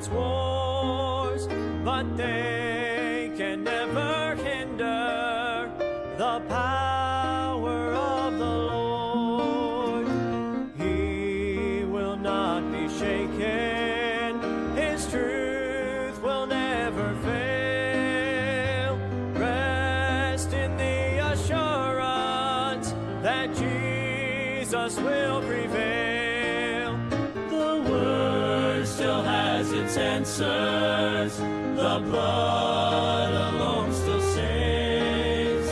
its wars, but they can never hinder the power of the Lord. He will not be shaken, his truth will never fail. Rest in the assurance that Jesus will prevail. The word still has its answers, the blood alone still saves.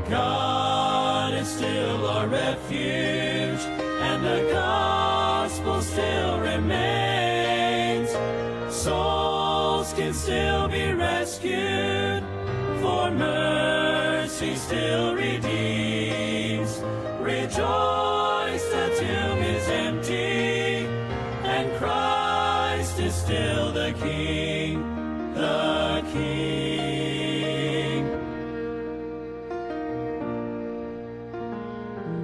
God is still our refuge, and the gospel still remains. Souls can still be rescued, for mercy still redeems. Rejoice, the tomb is empty, and Christ is still the King, the King.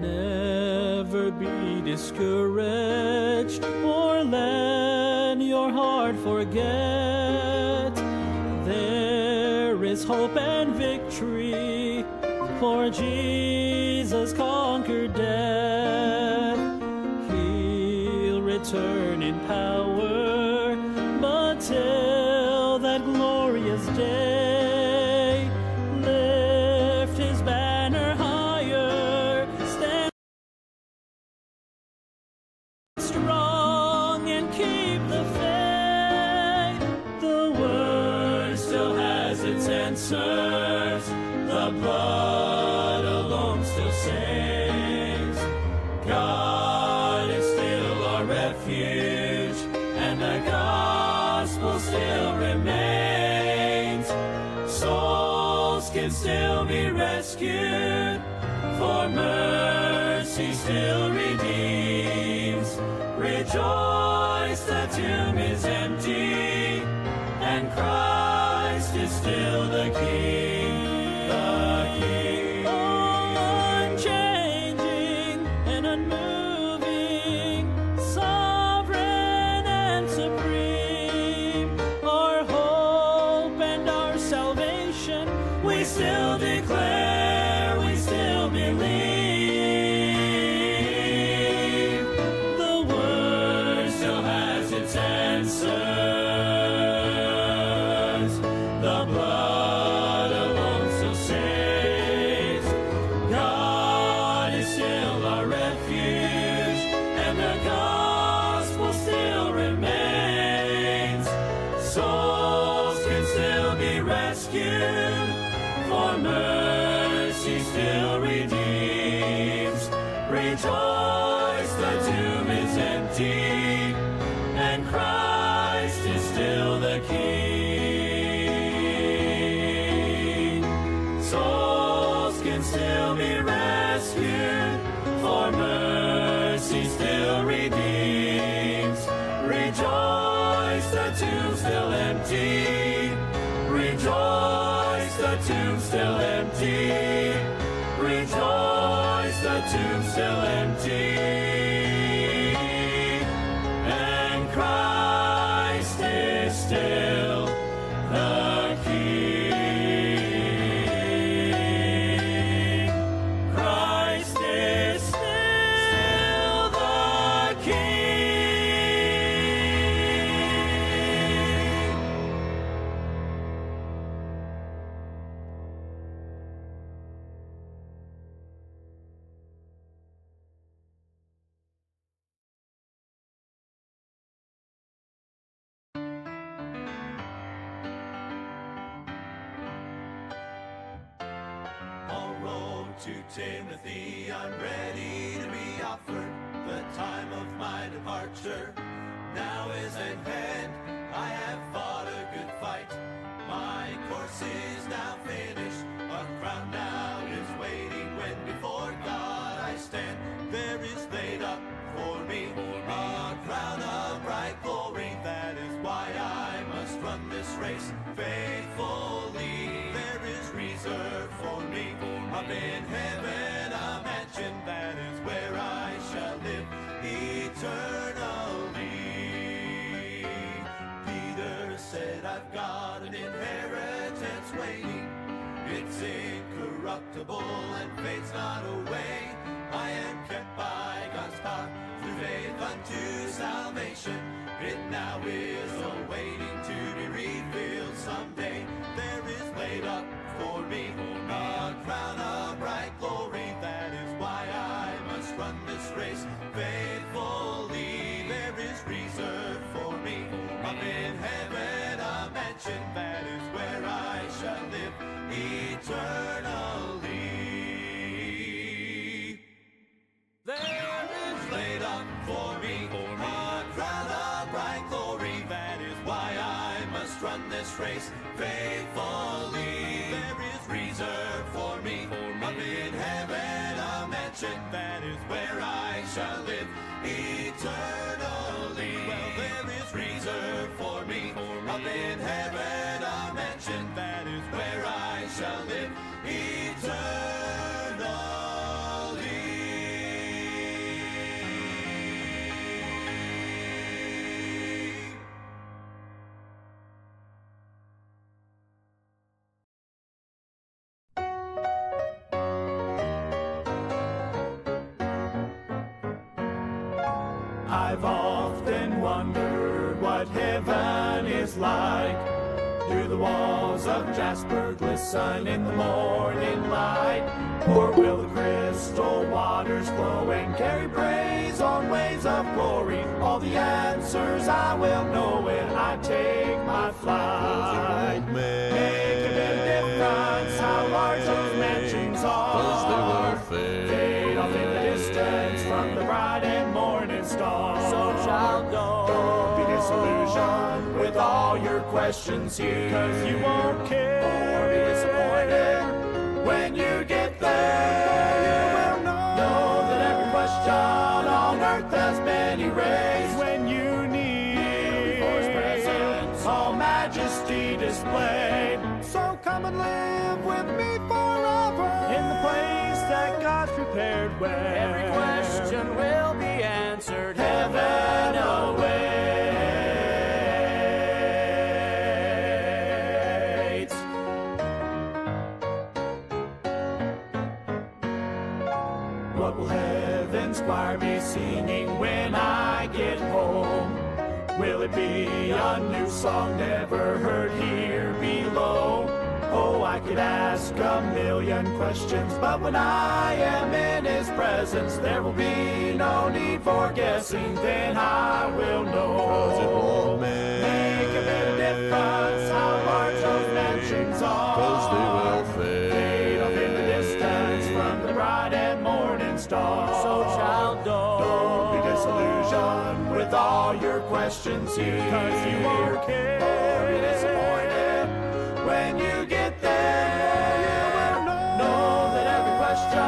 Never be discouraged, or let your heart forget. There is hope and victory, for Jesus conquered death. He'll return in power, but till that glorious day, lift his banner higher, stand strong and keep the faith. The word still has its answers, the blood alone still saves. God is still our refuge, and the gospel still remains. Souls can still be rescued, for mercy still redeems. Rejoice, the tomb is empty, and Christ is still the King, the King. Unchanging and unmoving, sovereign and supreme, our hope and our salvation, we still declare, we still believe. The word still has its answers, the blood alone still saves. God is still our refuge, and the gospel still remains. Souls can still be rescued, for mercy still redeems. Rejoice, the tomb is empty, and Christ is still the King. Souls can still be rescued, for mercy still redeems. Rejoice, the tomb still empty. Rejoice, the tomb still empty. Rejoice, the tomb still empty. And Christ is still the King. Christ is still the King. On road to Timothy, I'm ready to be offered. The time of my departure now is at hand. I have fought a good fight. My course is now finished. A crown now is waiting when before God I stand. There is laid up for me a crown of bright glory. That is why I must run this race faithfully. There is reserved for me up in heaven a mansion. That is where I shall live eternally. Peter incorruptible and fades not away. I am kept by God's power through faith unto salvation. It now is awaiting to be revealed someday. There is laid up for me a crown of bright glory. That is why I must run this race faithfully. There is reserved for me up in heaven a mansion. That is where I shall live eternally. There is laid up for me a crown of bright glory. That is why I must run this race faithfully. There is reserved for me up in heaven a mansion. That is where I shall live eternally. Well, there is reserved for me up in heaven a mansion. That is where I shall live eternally. I've often wondered what heaven is like. Do the walls of jasper glisten in the morning light? Or will the crystal waters flow and carry praise on waves of glory? All the answers I will know when I take my flight. Make a bit of difference how large those mansions are. Fade off in the distance from the bright and morning star. So child, don't be disillusioned with all your questions here, 'cause you won't care or be disappointed when you get there. You will know that every question on earth has been erased when you need before His presence all majesty displayed. So come and live with me forever in the place that God's prepared, where every question will be answered. Heaven awaits. What will heaven's choir be singing when I get home? Will it be a new song never heard here below? Oh, I could ask a million questions, but when I am in His presence, there will be no need for guessing. Then I will know. 'Cause it won't make a bit of difference how large those mansions are. 'Cause they will fade off in the distance from the bright and morning star. So child, don't be disillusioned with all your questions here, 'cause you won't care or be disappointed when you get there. You will know that every question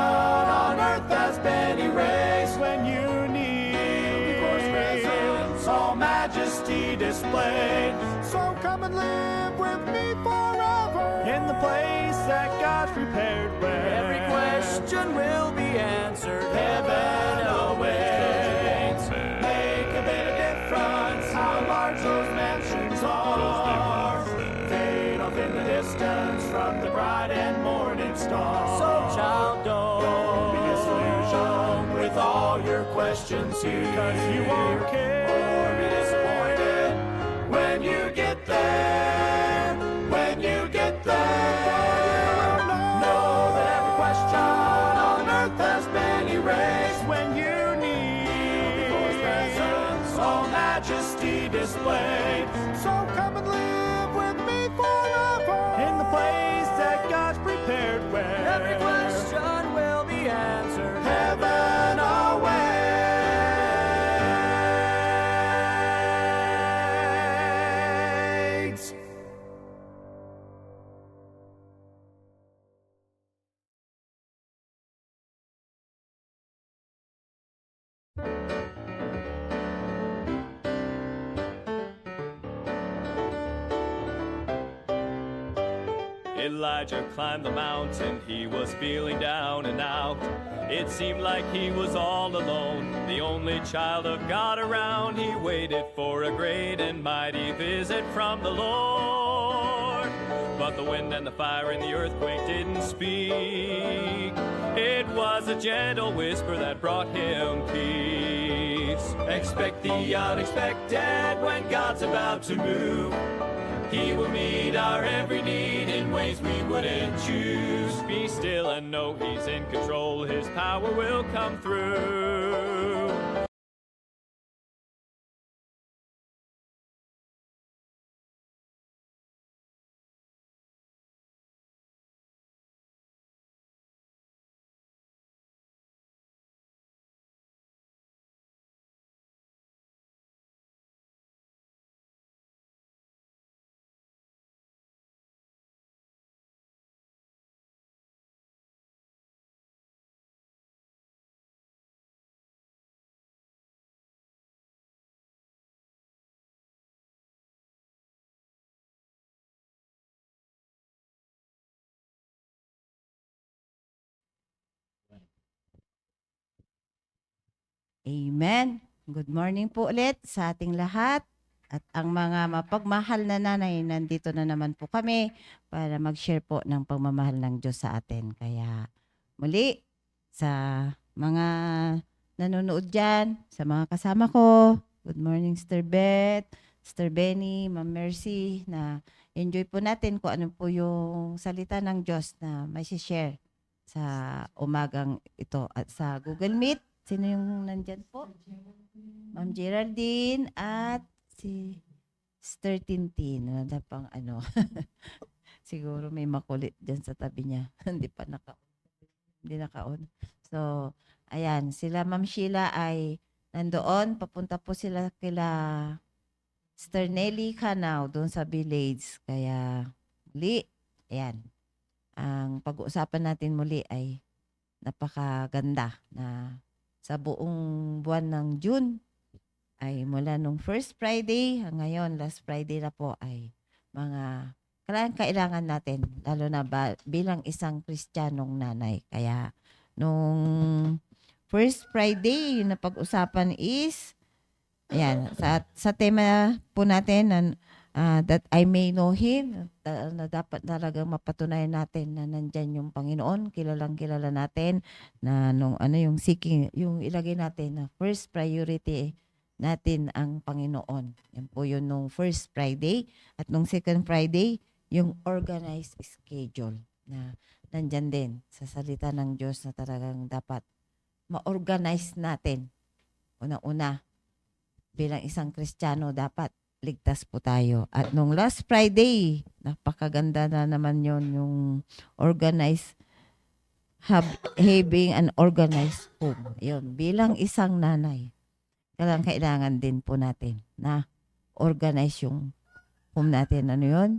on earth has been erased when you need before His presence all majesty displayed. So come and live with me forever in the place that God's prepared, where every question will be answered. Heaven awaits. Make a bit of difference how large those mansions are. Fade off in the distance from the bright and morning star. So child, don't be disillusioned with all your questions here, 'cause you won't care or be disappointed when you get there. When you get there, know that every question on earth has been erased when you need before His presence all majesty displayed. So come and live with me forever in the place that God's prepared, where every question will be answered. Heaven awaits. Elijah climbed the mountain, he was feeling down and out. It seemed like he was all alone, the only child of God around. He waited for a great and mighty visit from the Lord. But the wind and the fire and the earthquake didn't speak. It was a gentle whisper that brought him peace. Expect the unexpected when God's about to move. He will meet our every need in ways we wouldn't choose. Be still and know He's in control. His power will come through. Amen. Good morning po ulit sa ating lahat. At ang mga mapagmahal na nanay, nandito na naman po kami para mag-share po ng pagmamahal ng Diyos sa atin. Kaya muli, sa mga nanonood dyan, sa mga kasama ko, good morning Sister Beth, Sister Benny, Ma'am Mercy, na enjoy po natin kung ano po yung salita ng Diyos na may share sa umagang ito at sa Google Meet. Sino yung nandyan po? Ma'am Geraldine at si Sister Tintin. Wala pang ano. Siguro may makulit dyan sa tabi niya. Hindi naka-on. So, ayan. Sila Ma'am Sheila ay nandoon. Papunta po sila kila Sister Nelly Canao doon sa village. Kaya, muli, ayan. Ang pag-uusapan natin muli ay napakaganda na sa buong buwan ng June ay mula nung first Friday ngayon, last Friday na po ay mga kailangan natin, lalo na bilang isang Kristiyanong nanay. Kaya nung first Friday, yung napag-usapan is, ayan, sa tema po natin, that I may know Him, na dapat talagang mapatunayan natin na nandyan yung Panginoon, kilala natin na nung yung seeking, yung ilagay natin na first priority natin ang Panginoon. Yan po yun nung first Friday. At nung second Friday, yung organized schedule na nandyan din sa salita ng Diyos na talagang dapat ma-organize natin. Una-una, bilang isang Kristiyano, dapat ligtas po tayo. At nung last Friday, napakaganda na naman yon yung organized, having an organized home. Yun, bilang isang nanay, kailangan din po natin na organize yung home natin. Ano yun?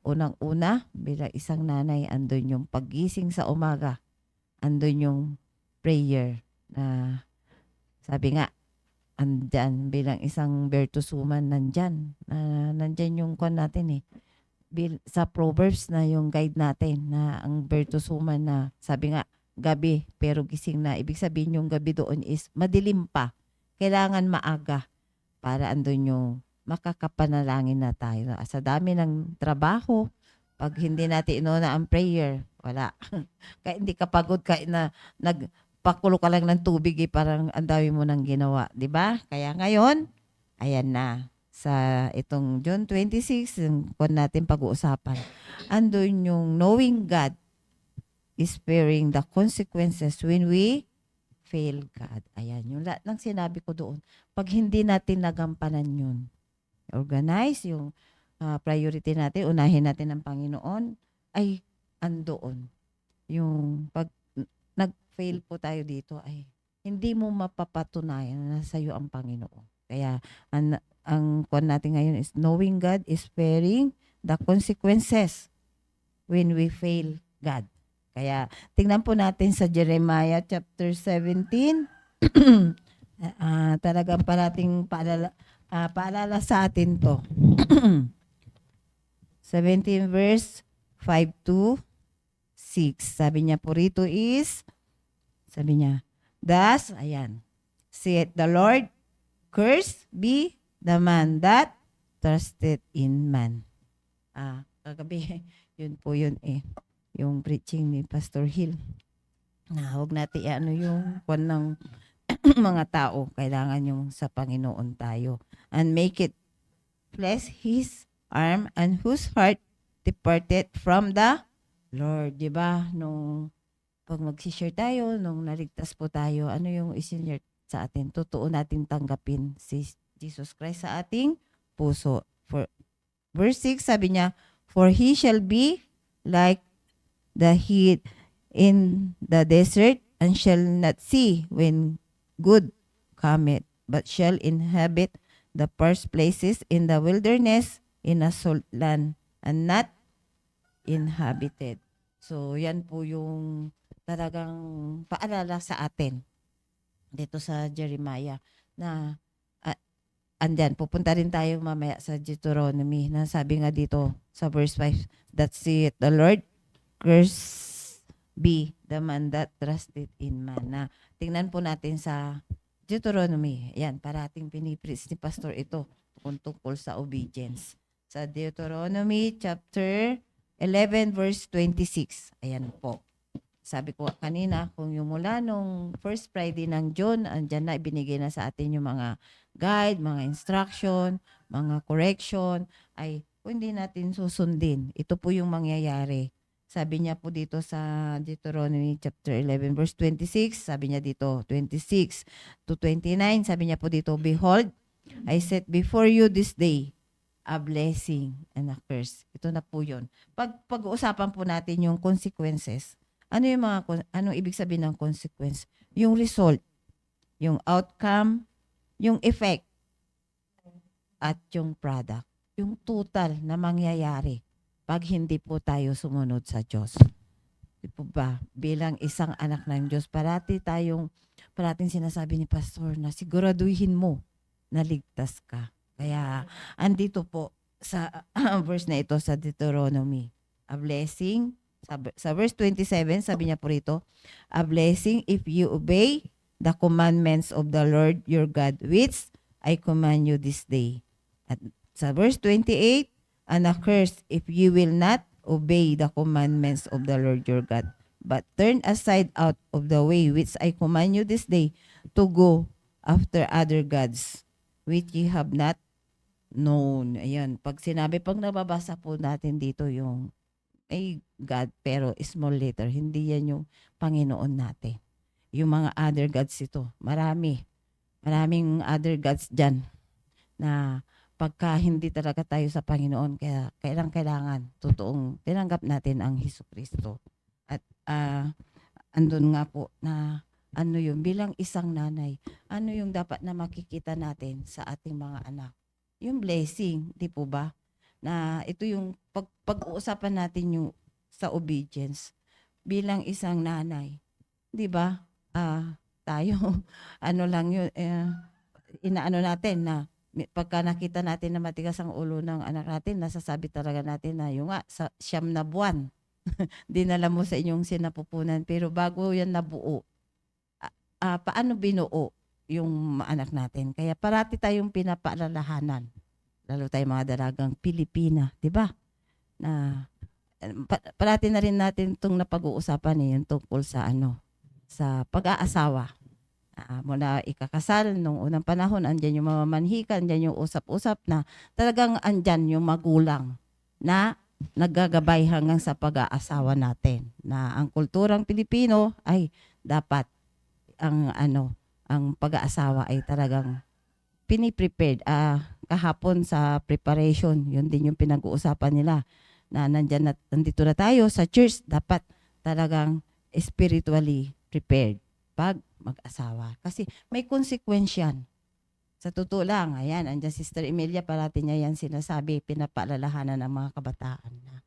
Unang-una, bilang isang nanay, andun yung paggising sa umaga. Andun yung prayer na sabi nga, andyan bilang isang virtuous woman, nandyan yung kwan natin sa Proverbs na yung guide natin na ang virtuous woman na sabi nga gabi pero gising na, ibig sabihin yung gabi doon is madilim pa, kailangan maaga para andun yung makakapanalangin na tayo. Sa dami ng trabaho, pag hindi natin inuna ang prayer, wala. Kaya hindi ka pagod, kaya na pakulo ka lang ng tubig, parang ang dami mo nang ginawa, di ba? Kaya ngayon, ayan na, sa itong June 26, yung natin pag-uusapan, andun yung knowing God is bearing the consequences when we fail God. Ayan, yung lahat ng sinabi ko doon. Pag hindi natin nagampanan yun, organize yung priority natin, unahin natin ang Panginoon, ay andoon. Yung pag nag-fail po tayo dito ay hindi mo mapapatunayan na nasa iyo ang Panginoon. Kaya ang kwan natin ngayon is knowing God is bearing the consequences when we fail God. Kaya tingnan po natin sa Jeremiah chapter 17. Talagang parating paalala sa atin to. 17 verse 5 to 6. Sabi niya po rito is, sabi niya, thus, ayan, saith the Lord, cursed be the man that trusted in man. Kagabi, Yun po yun eh. Yung preaching ni Pastor Hill. Na huwag natin ano yung kwan ng mga tao. Kailangan yung sa Panginoon tayo. And make it flesh his arm and whose heart departed from the Lord. Diba? Nung pag mag-share tayo, nung naligtas po tayo, ano yung isinare sa atin? Totoo natin tanggapin si Jesus Christ sa ating puso. For verse 6, sabi niya, for he shall be like the heat in the desert, and shall not see when good cometh, but shall inhabit the first places in the wilderness, in a salt land, and not inhabited. So, yan po yung talagang paalala sa atin dito sa Jeremiah na andyan, pupunta rin tayo mamaya sa Deuteronomy na sabi nga dito sa verse 5, that saith the Lord, curse be the man that trusted in man. Na tingnan po natin sa Deuteronomy. Ayan, parating pinipreach ni Pastor ito tungkol sa obedience. Sa Deuteronomy chapter 11 verse 26. Ayan po. Sabi ko kanina, kung yung mula nung first Friday ng June, andyan na, ibinigay na sa atin yung mga guide, mga instruction, mga correction, ay kung hindi natin susundin, ito po yung mangyayari. Sabi niya po dito sa Deuteronomy chapter 11 verse 26, sabi niya dito 26 to 29, sabi niya po dito, behold, I set before you this day a blessing and a curse. Ito na po yun. Pag-uusapan po natin yung consequences. Anong ibig sabihin ng consequence? Yung result, yung outcome, yung effect, at yung product. Yung total na mangyayari pag hindi po tayo sumunod sa Diyos. Di po ba? Bilang isang anak ng Diyos, parating sinasabi ni Pastor na siguraduhin mo na ligtas ka. Kaya andito po sa verse na ito sa Deuteronomy, a blessing. Sa verse 27, sabi niya po rito, a blessing if you obey the commandments of the Lord your God, which I command you this day. At sa verse 28, and a curse if you will not obey the commandments of the Lord your God, but turn aside out of the way which I command you this day, to go after other gods, which ye have not known. Ayan, pag nababasa po natin dito yung God, pero small letter, hindi yan yung Panginoon natin. Yung mga other gods ito, maraming other gods dyan na pagka hindi talaga tayo sa Panginoon, kaya kailangan totoong tinanggap natin ang Jesucristo. At andun nga po na ano yung bilang isang nanay, ano yung dapat na makikita natin sa ating mga anak? Yung blessing, di po ba? Na ito yung pag-uusapan natin yung sa obedience bilang isang nanay. 'Di ba? Tayo ano lang yun, inaano natin na pagka nakita natin na matigas ang ulo ng anak natin, nasasabi talaga natin na yung sa 9 na buwan dinala mo sa inyong sinapupunan, pero bago yan nabuo, paano binuo yung anak natin? Kaya parati tayong pinapaalalahanan, lalo tayong mga dalagang Pilipina, di ba? Na parati na rin natin itong napag-uusapan yung tungkol sa sa pag-aasawa. Mula ikakasal, nung unang panahon, andyan yung mamamanhikan, andyan yung usap-usap na talagang andyan yung magulang na naggagabay hanggang sa pag-aasawa natin. Na ang kulturang Pilipino ay dapat ang pag-aasawa ay talagang piniprepared. Kahapon sa preparation, yun din yung pinag-uusapan nila na nandito na tayo sa church, dapat talagang spiritually prepared pag mag-asawa. Kasi may consequence yan. Sa totoo lang, ayan, andyan Sister Emilia, parati niya yan sinasabi, pinapaalalahanan ng mga kabataan na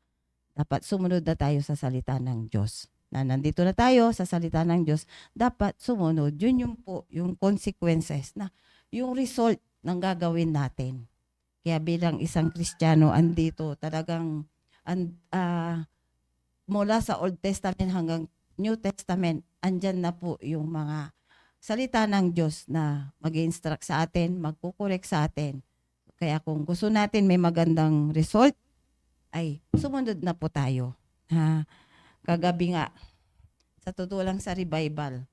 dapat sumunod na tayo sa salita ng Diyos. Na nandito na tayo sa salita ng Diyos, dapat sumunod. Yun yung po, yung consequences na yung result ng gagawin natin. Kaya bilang isang Kristiyano, andito talagang mula sa Old Testament hanggang New Testament, andyan na po yung mga salita ng Diyos na mag-instruct sa atin, magkukorek sa atin. Kaya kung gusto natin may magandang result, ay sumunod na po tayo. Kagabi nga, sa totoo lang sa revival.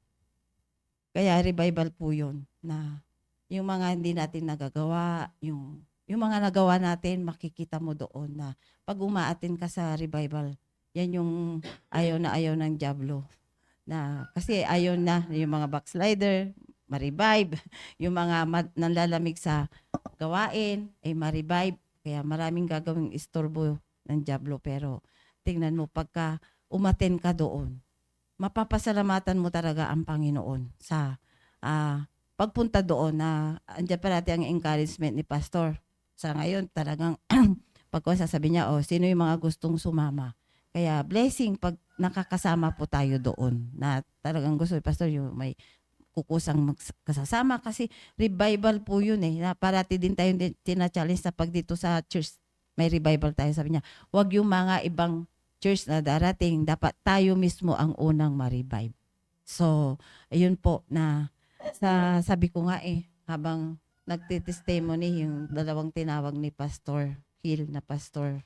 Kaya revival po yun na yung mga hindi natin nagagawa, yung mga nagawa natin, makikita mo doon na pag umaatin ka sa revival, yan yung ayaw ng diablo. Na, kasi ayaw na yung mga backslider, ma-revive. Yung mga nanlalamig sa gawain, ay ma-revive. Kaya maraming gagawing istorbo ng diablo. Pero tingnan mo, pagka umaten ka doon, mapapasalamatan mo talaga ang Panginoon sa pagpunta doon na andyan parati ang encouragement ni Pastor. Sa ngayon, talagang pagko sasabi niya, sino yung mga gustong sumama? Kaya blessing pag nakakasama po tayo doon na talagang gusto ni Pastor yung may kukusang kasasama kasi revival po yun na parati din tayo tina-challenge sa pag dito sa church may revival tayo. Sabi niya, wag yung mga ibang church na darating, dapat tayo mismo ang unang ma-revive. So, ayun po na sabi ko nga habang nagtitestimony yung dalawang tinawag ni Pastor Hill na pastor,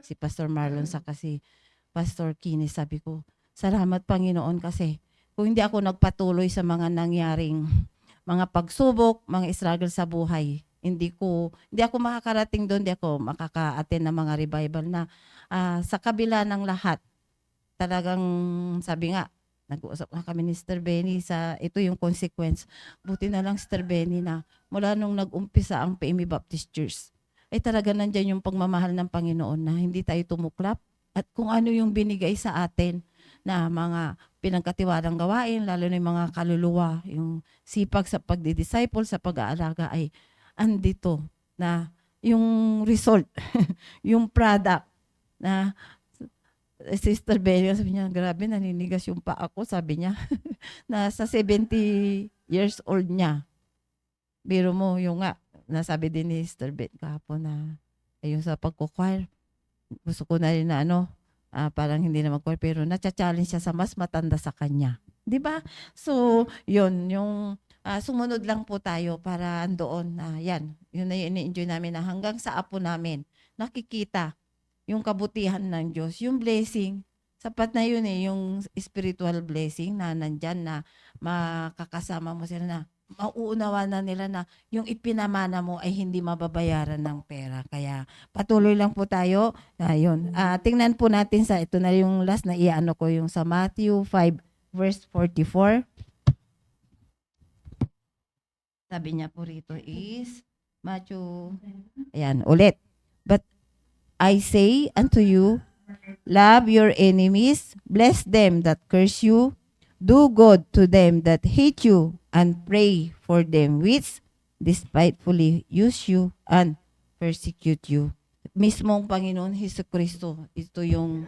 si Pastor Marlon sa kasi Pastor Kini, sabi ko, salamat Panginoon kasi kung hindi ako nagpatuloy sa mga nangyaring mga pagsubok, mga struggle sa buhay, hindi ako makakarating doon, hindi ako makaka-attend ng mga revival na sa kabila ng lahat, talagang sabi nga, nag-uusap na kami ni Sister Benny sa ito yung consequence. Buti na lang Sister Benny na mula nung nag-umpisa ang PME Baptist Church, ay talaga nandyan yung pagmamahal ng Panginoon na hindi tayo tumuklap at kung ano yung binigay sa atin na mga pinagkatiwarang gawain, lalo na yung mga kaluluwa, yung sipag sa pagdi-disciple, sa pag-aalaga ay andito na yung result, yung product na Sister Benny, sabi niya, grabe, naninigas yung paa ko, sabi niya. Nasa 70 years old niya. Biro mo, yung nga, nasabi din ni Sister Ben kahapon na, ayun sa pagkukwire, gusto ko na rin na parang hindi na mag-choir, pero na-challenge siya sa mas matanda sa kanya. 'Di ba? So, yun, yung sumunod lang po tayo para andoon na yan. Yun na yung ini-enjoy namin na hanggang sa apo namin, nakikita yung kabutihan ng Diyos, yung blessing, sapat na yun yung spiritual blessing na nandyan na makakasama mo sila na mauunawa na nila na yung ipinamana mo ay hindi mababayaran ng pera. Kaya patuloy lang po tayo. Ayun. Tingnan po natin sa ito na yung last na iano ko yung sa Matthew 5 verse 44. Sabi niya po rito is Matthew, ayan, ulit. But I say unto you, love your enemies, bless them that curse you, do good to them that hate you, and pray for them which despitefully use you and persecute you. Mismong Panginoon Hesukristo, ito yung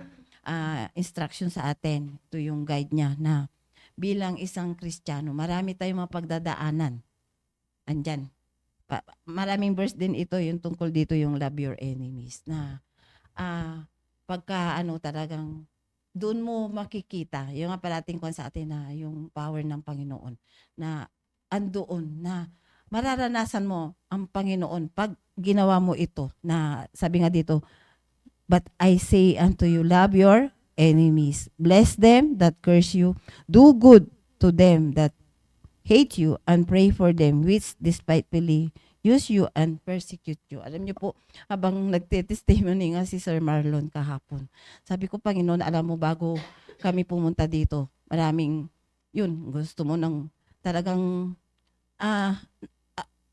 instruction sa atin, ito yung guide niya na bilang isang Kristiyano, marami tayong mga pagdadaanan. Andyan. Maraming verse din ito, yung tungkol dito yung love your enemies na pagka talagang doon mo makikita, yung nga parating ko sa atin na yung power ng Panginoon na andoon na mararanasan mo ang Panginoon pag ginawa mo ito na sabi nga dito, but I say unto you, love your enemies, bless them that curse you, do good to them that hate you, and pray for them which despitefully use you and persecute you. Alam niyo po, habang nagte-testimony nga si Sir Marlon kahapon, sabi ko, Panginoon, alam mo, bago kami pumunta dito, maraming, gusto mo ng talagang,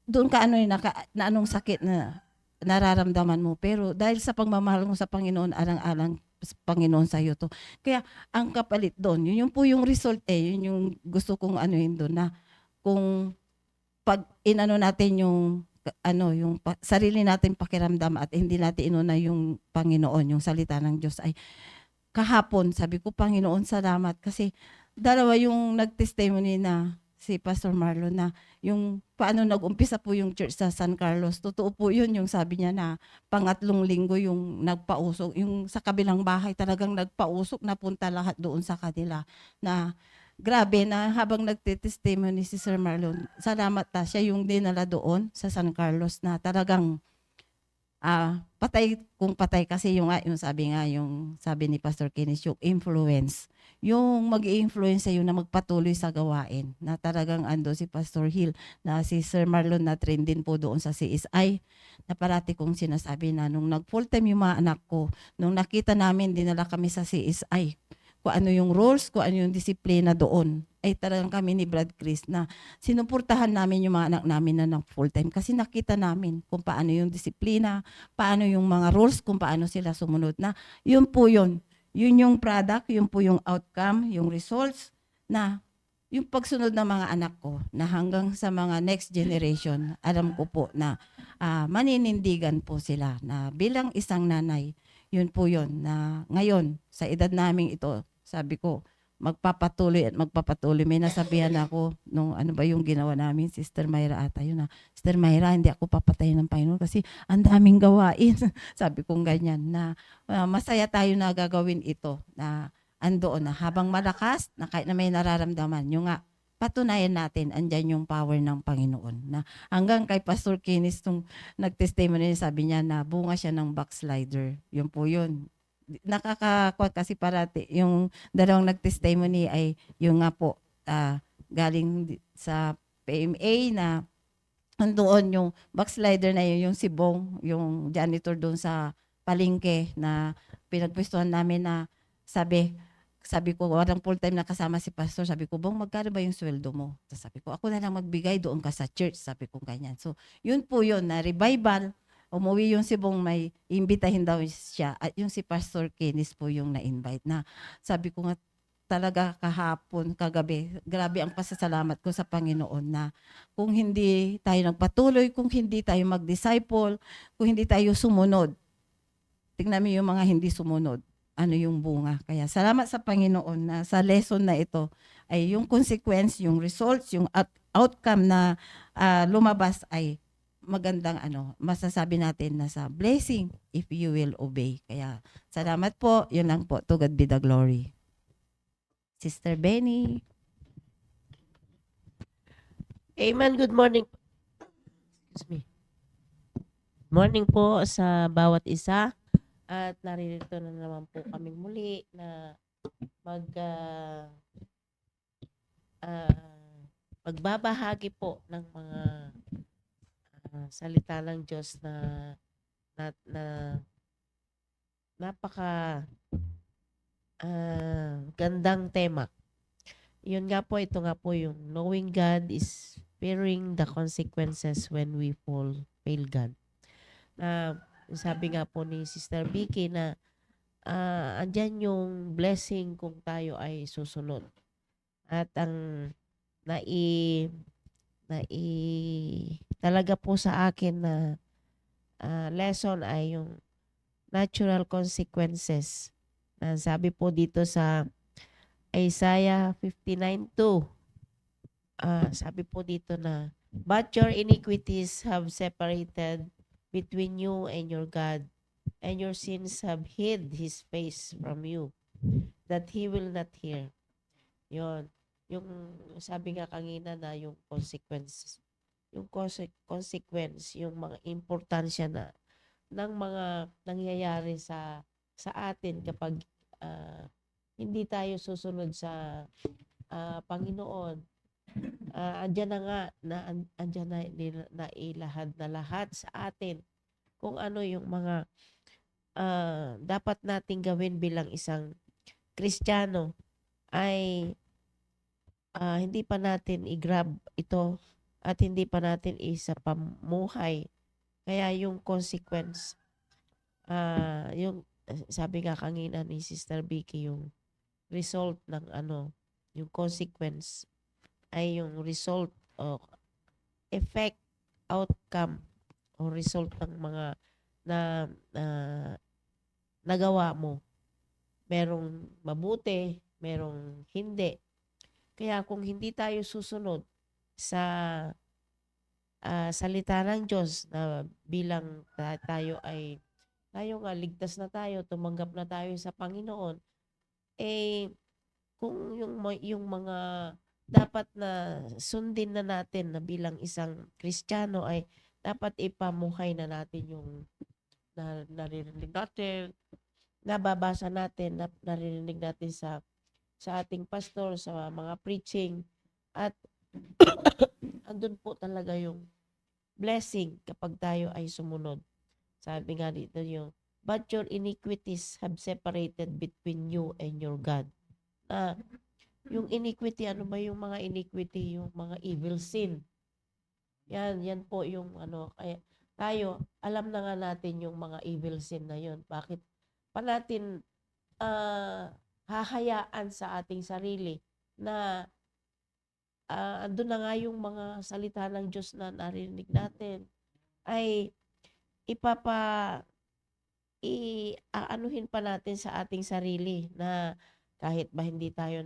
doon ka na anong sakit na nararamdaman mo. Pero dahil sa pagmamahal mo sa Panginoon, alang-alang Panginoon sa iyo to. Kaya ang kapalit doon, yun po yung result yun yung gusto kong doon na kung pag inano natin yung sarili natin pakiramdam at hindi natin inuna yung Panginoon, yung salita ng Diyos ay kahapon sabi ko, Panginoon, salamat kasi dalawa yung nag-testimony na si Pastor Marlon na yung paano nag-umpisa po yung church sa San Carlos. Totoo po yun, yung sabi niya na pangatlong linggo yung nagpausok, yung sa kabilang bahay talagang nagpausok, napunta lahat doon sa kanila na grabe na habang nagte-testimony si Sir Marlon, salamat siya yung dinala doon sa San Carlos na talagang patay kung patay kasi yung sabi ni Pastor Kenneth, yung influence. Yung mag-i-influence sa'yo na magpatuloy sa gawain. Na talagang ando si Pastor Hill, na si Sir Marlon na train din po doon sa CSI, na parati kong sinasabi na nung nag-full-time yung mga anak ko, nung nakita namin, dinala kami sa CSI, kung ano yung rules, kung ano yung disiplina doon, ay talagang kami ni Brad Chris na sinuportahan namin yung mga anak namin na ng full-time kasi nakita namin kung paano yung disiplina, paano yung mga rules, kung paano sila sumunod na. Yun po yun. Yun yung product, yun po yung outcome, yung results na yung pagsunod ng mga anak ko na hanggang sa mga next generation, alam ko po na maninindigan po sila na bilang isang nanay, yun po yun na ngayon sa edad naming ito, sabi ko, magpapatuloy at magpapatuloy. May nasabihan ako nung ano ba yung ginawa namin, Sister Myra ata yun na, Sister Myra, hindi ako papatayin ng Panginoon kasi ang daming gawain. Sabi kong ganyan na masaya tayo na gagawin ito na andoon na habang malakas na kahit na may nararamdaman, yung nga patunayan natin andyan yung power ng Panginoon na hanggang kay Pastor Kenneth nung nag-testimony sabi niya na bunga siya ng backslider. Yun po yun. Nakakakuha kasi parati yung dalawang nag-testimony ay yung nga po galing sa PMA na andoon yung backslider na yun, yung si Bong, yung janitor doon sa palengke na pinagpwestuhan namin na sabi ko, walang full-time na kasama si pastor. Sabi ko, Bong, magkano ba yung sweldo mo? Tapos sabi ko, ako na lang magbigay doon ka sa church. Sabi ko, ganyan. So, yun po yun, na revival. Umuwi yung si Bong, may imbitahin daw siya. At yung si Pastor Kenneth po yung na-invite na. Sabi ko nga, talaga kahapon, kagabi, grabe ang pasasalamat ko sa Panginoon na kung hindi tayo nagpatuloy, kung hindi tayo mag-disciple, kung hindi tayo sumunod, tingnan mo yung mga hindi sumunod, ano yung bunga. Kaya salamat sa Panginoon na sa lesson na ito ay yung consequence, yung results, yung outcome na lumabas ay magandang masasabi natin na sa blessing if you will obey. Kaya salamat po, yun lang po. To God be the glory. Sister Benny. Amen. Good morning. Excuse me. Morning po sa bawat isa. At naririto na naman po kaming muli na magbabahagi po ng mga salita ng Diyos na napaka gandang tema. Yun nga po, ito nga po yung knowing God is bearing the consequences when we fail God. Sabi nga po ni Sister Vicky na andyan yung blessing kung tayo ay susunod. At ang talaga po sa akin na lesson ay yung natural consequences. Sabi po dito sa Isaiah 59:2, sabi po dito na, but your iniquities have separated between you and your God, and your sins have hid His face from you, that He will not hear. Yon, yung sabi nga kanina na yung consequences, yung consequence, yung mga importansya na ng mga nangyayari sa atin kapag hindi tayo susunod sa Panginoon. Andyan na nga andyan na ilahad na lahat sa atin kung ano yung mga dapat nating gawin bilang isang Kristiyano ay hindi pa natin i-grab ito at hindi pa natin isa pamuhay. Kaya yung consequence, yung sabi nga kanina ni Sister Vicky, yung result ng yung consequence ay yung result o effect, outcome o result ng mga nagawa mo. Merong mabuti, merong hindi. Kaya kung hindi tayo susunod sa salita ng Diyos na bilang tayo nga ligtas na tayo, tumanggap na tayo sa Panginoon, kung yung mga dapat na sundin na natin na bilang isang Kristiyano ay dapat ipamuhay na natin na naririnig natin, nababasa natin, naririnig natin sa ating pastor, sa mga preaching. At andun po talaga yung blessing kapag tayo ay sumunod. Sabi nga dito yung, but your iniquities have separated between you and your God. Yung iniquity, ano ba yung mga iniquity? Yung mga evil sin. Yan po yung ano, kaya tayo, alam na nga natin yung mga evil sin na yun. Bakit pa natin hahayaan sa ating sarili na andun na nga yung mga salita ng Diyos na narinig natin, ay aanuhin pa natin sa ating sarili na kahit ba hindi tayo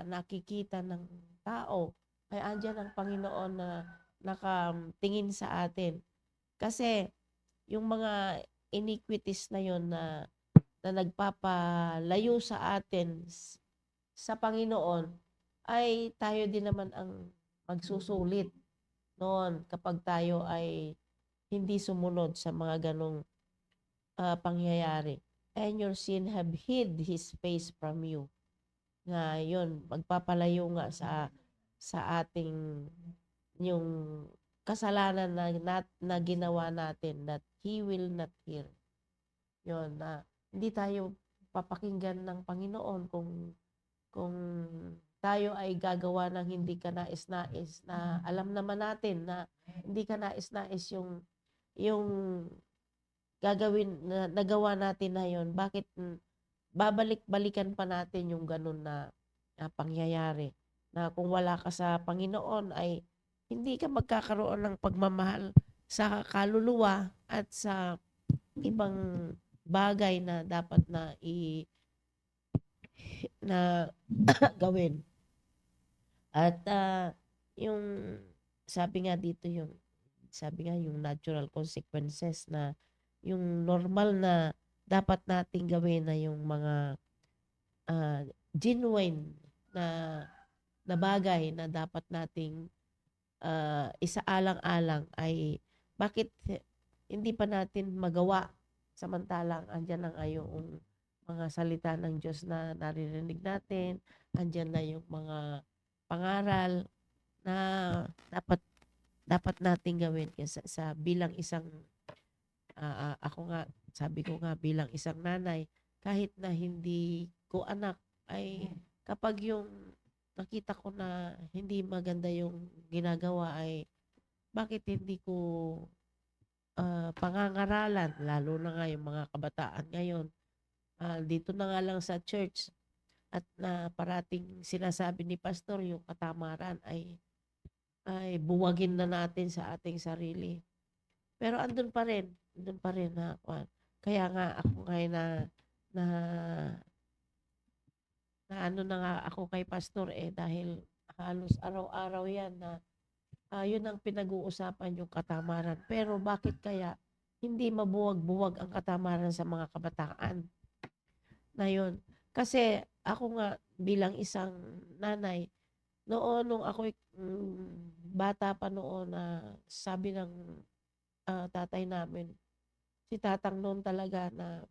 nakikita ng tao, ay andyan ang Panginoon na nakatingin sa atin. Kasi yung mga iniquities na yon na nagpapalayo sa atin sa Panginoon, ay tayo din naman ang magsusulit noon kapag tayo ay hindi sumunod sa mga ganong pangyayari. And your sin have hid His face from you. Na yun, magpapalayo nga sa ating yung kasalanan na ginawa natin, that He will not hear. Yun, na hindi tayo papakinggan ng Panginoon kung tayo ay gagawa ng hindi kanais-nais, na alam naman natin na hindi kanais-nais yung gagawin na nagawa natin na yun. Bakit babalik-balikan pa natin yung ganun na pangyayari, na kung wala ka sa Panginoon ay hindi ka magkakaroon ng pagmamahal sa kaluluwa at sa ibang bagay na dapat na gawin. At yung sabi nga yung natural consequences, na yung normal na dapat nating gawin, na yung mga genuine na bagay na dapat nating isaalang-alang, ay bakit hindi pa natin magawa, samantalang andyan na nga yung mga salita ng Diyos na naririnig natin, andyan na yung mga pangaral na dapat nating gawin. Kasi sa bilang isang ako nga, sabi ko nga, bilang isang nanay, kahit na hindi ko anak, ay kapag yung nakita ko na hindi maganda yung ginagawa, ay bakit hindi ko pangangaralan, lalo na nga yung mga kabataan ngayon. Dito na nga lang sa church, at na parating sinasabi ni pastor yung katamaran, ay buwagin na natin sa ating sarili. Pero andun pa rin na kaya nga ako ngayon na ano na nga ako kay pastor, dahil halos araw-araw yan na yun ang pinag-uusapan, yung katamaran. Pero bakit kaya hindi mabuwag-buwag ang katamaran sa mga kabataan na yun? Kasi ako nga bilang isang nanay, noon nung ako bata pa noon, na sabi ng tatay namin, si tatang noon talaga, na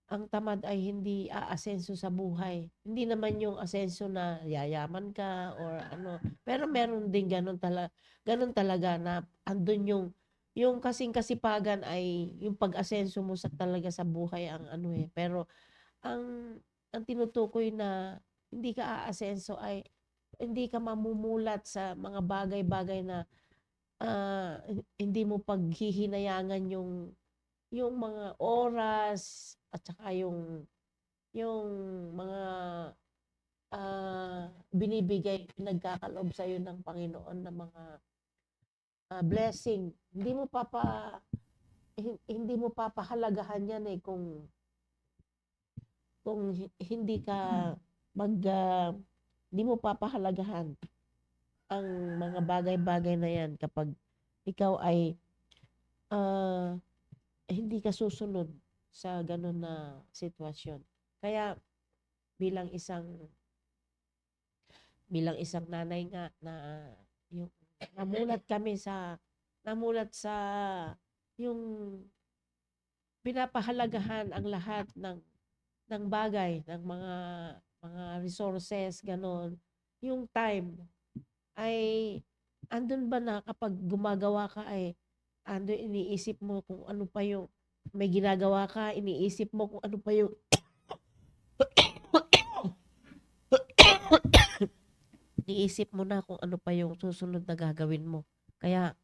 ang tamad ay hindi aasenso sa buhay. Hindi naman yung asenso na yayaman ka or ano, pero meron din ganun talaga na andun yung kasing kasipagan, ay yung pag-asenso mo talaga sa buhay ang ano pero ang tinutukoy na hindi ka aasenso ay hindi ka mamumulat sa mga bagay-bagay na hindi mo paghihinayangan yung mga oras, at saka yung mga pinagkakaloob sa iyo ng Panginoon na mga blessing. Hindi mo papahalagahan yan kung hindi ka hindi mo papahalagahan ang mga bagay-bagay na yan kapag ikaw ay hindi ka susunod sa ganun na sitwasyon. Kaya bilang isang nanay nga, na yung namulat sa yung pinapahalagahan ang lahat ng bagay, ng mga resources, ganon. Yung time ay andun ba na kapag gumagawa ka ay andun iniisip mo kung ano pa yung may ginagawa ka, iniisip mo kung ano pa yung iniisip mo na kung ano pa yung susunod na gagawin mo. Kaya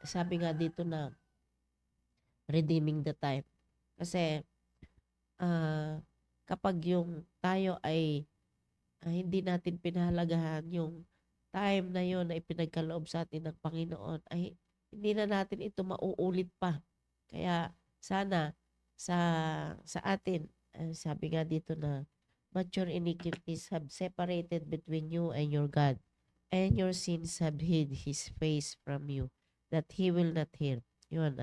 sabi nga dito na redeeming the time. Kasi kapag yung tayo ay hindi natin pinahalagahan yung time na yon na ipinagkaloob sa atin ng Panginoon, ay hindi na natin ito mauulit pa. Kaya sana sa atin, sabi nga dito na, but your iniquities have separated between you and your God, and your sins have hid His face from you, that He will not hear. Yun,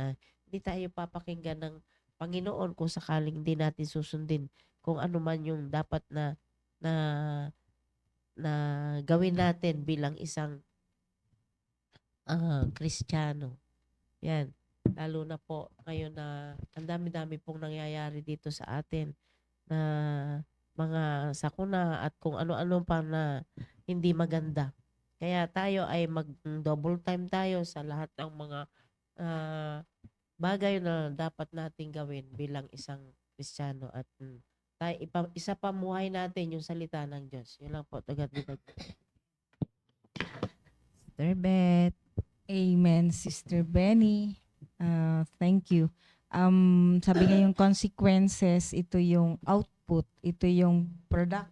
hindi tayo papakinggan ng Panginoon kung sakaling hindi natin susundin kung ano man yung dapat na na gawin natin bilang isang Kristiyano. Yan. Lalo na po ngayon na ang dami-dami pong nangyayari dito sa atin na mga sakuna at kung ano-ano pa na hindi maganda. Kaya tayo ay mag-double time tayo sa lahat ng mga bagay na dapat nating gawin bilang isang Kristiyano at isa pamuhay natin yung salita ng Diyos. Yun lang po. Tagad-tagad. Sister Beth. Amen, Sister Benny. Thank you. Sabi nga yung consequences, ito yung output, ito yung product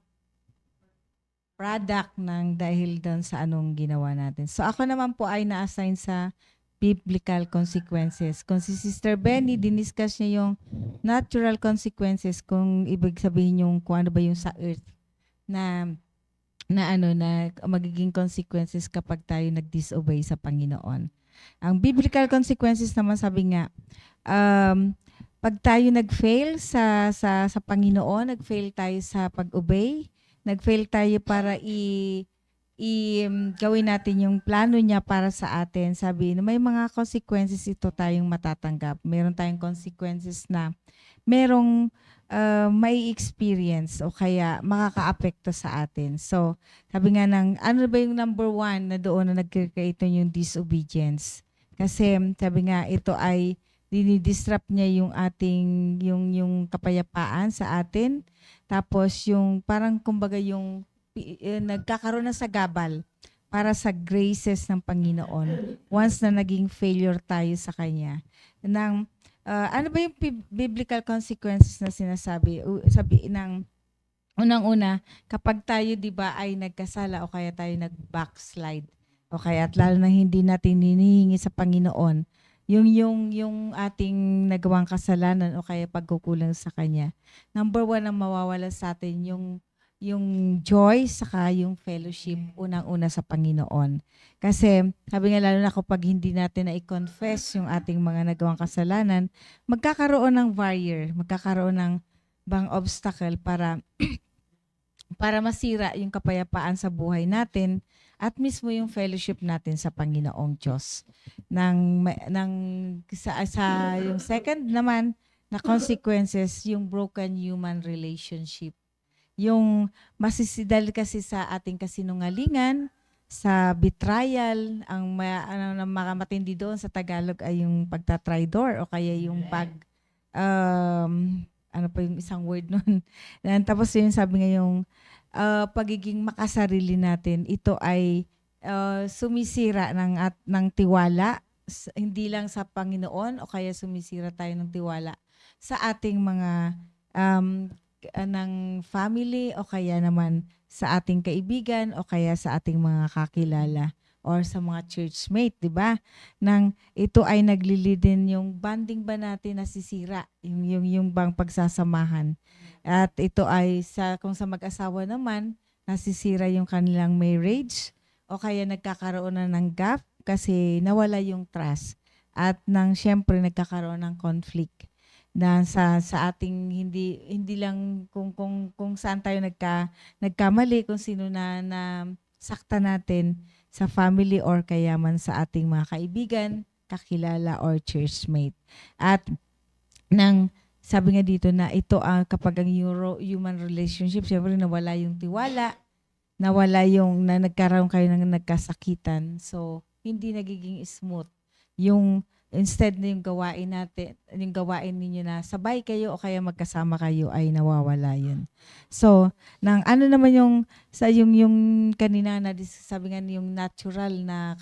ng dahil doon sa anong ginawa natin. So ako naman po ay na-assign sa biblical consequences. Kung si Sister Benny, diniscuss niya yung natural consequences, kung ibig sabihin yung kung ano ba yung sa earth na magiging consequences kapag tayo nag-disobey sa Panginoon. Ang biblical consequences naman, sabi nga, pag tayo nag-fail sa Panginoon, nag-fail tayo sa pag-obey, nag-fail tayo para gawin natin yung plano niya para sa atin. Sabi, may mga consequences ito tayong matatanggap. Meron tayong consequences na merong may experience o kaya makaka-apekto sa atin. So, sabi nga ano ba yung number 1 na doon na nag-create yung disobedience? Kasi sabi nga ito ay dinidisrupt niya yung ating yung kapayapaan sa atin. Tapos yung parang kumbaga yung nagkakaroon na sa gabal para sa graces ng Panginoon once na naging failure tayo sa Kanya. Ano ba yung biblical consequences na sinasabi? Sabi ng unang-una, kapag tayo 'di ba ay nagkasala o kaya tayo nag-backslide o kaya at lalo na hindi natin hinihingi sa Panginoon yung ating nagawang kasalanan o kaya pagkukulang sa Kanya. Number 1 ang mawawala sa atin yung joy saka yung fellowship unang-una sa Panginoon. Kasi sabi nga lalo na kapag hindi natin na i-confess yung ating mga nagawang kasalanan, magkakaroon ng barrier, magkakaroon ng bang obstacle para masira yung kapayapaan sa buhay natin at mismo yung fellowship natin sa Panginoong Diyos. Yung second naman na consequences, yung broken human relationship. Yung masisidal kasi sa ating kasinungalingan, sa betrayal, ang mga matindi doon sa Tagalog ay yung pagtatridor o kaya yung ano pa yung isang word nun. Tapos yung sabi nga yung pagiging makasarili natin, ito ay sumisira ng tiwala, hindi lang sa Panginoon o kaya sumisira tayo ng tiwala sa ating mga ng family o kaya naman sa ating kaibigan o kaya sa ating mga kakilala or sa mga churchmate, di ba? Nang ito ay naglilidin yung bonding ba natin nasisira, yung bang pagsasamahan. At ito ay kung sa mag-asawa naman, nasisira yung kanilang marriage o kaya nagkakaroon na ng gap kasi nawala yung trust at syempre nagkakaroon ng conflict na sa ating hindi lang kung saan tayo nagkamali, kung sino na sakta natin sa family or kaya man sa ating mga kaibigan, kakilala or churchmate. At sabi nga dito na ito kapag ang human relationship, syempre nawala yung tiwala, nawala yung na nagkaroon kayo ng nagkasakitan. So, hindi nagiging smooth. Yung instead na yung gawain natin, yung gawain ninyo na sabay kayo o kaya magkasama kayo ay nawawala yun. So, nang ano naman yung sa yung kanina na sabi nga yung natural na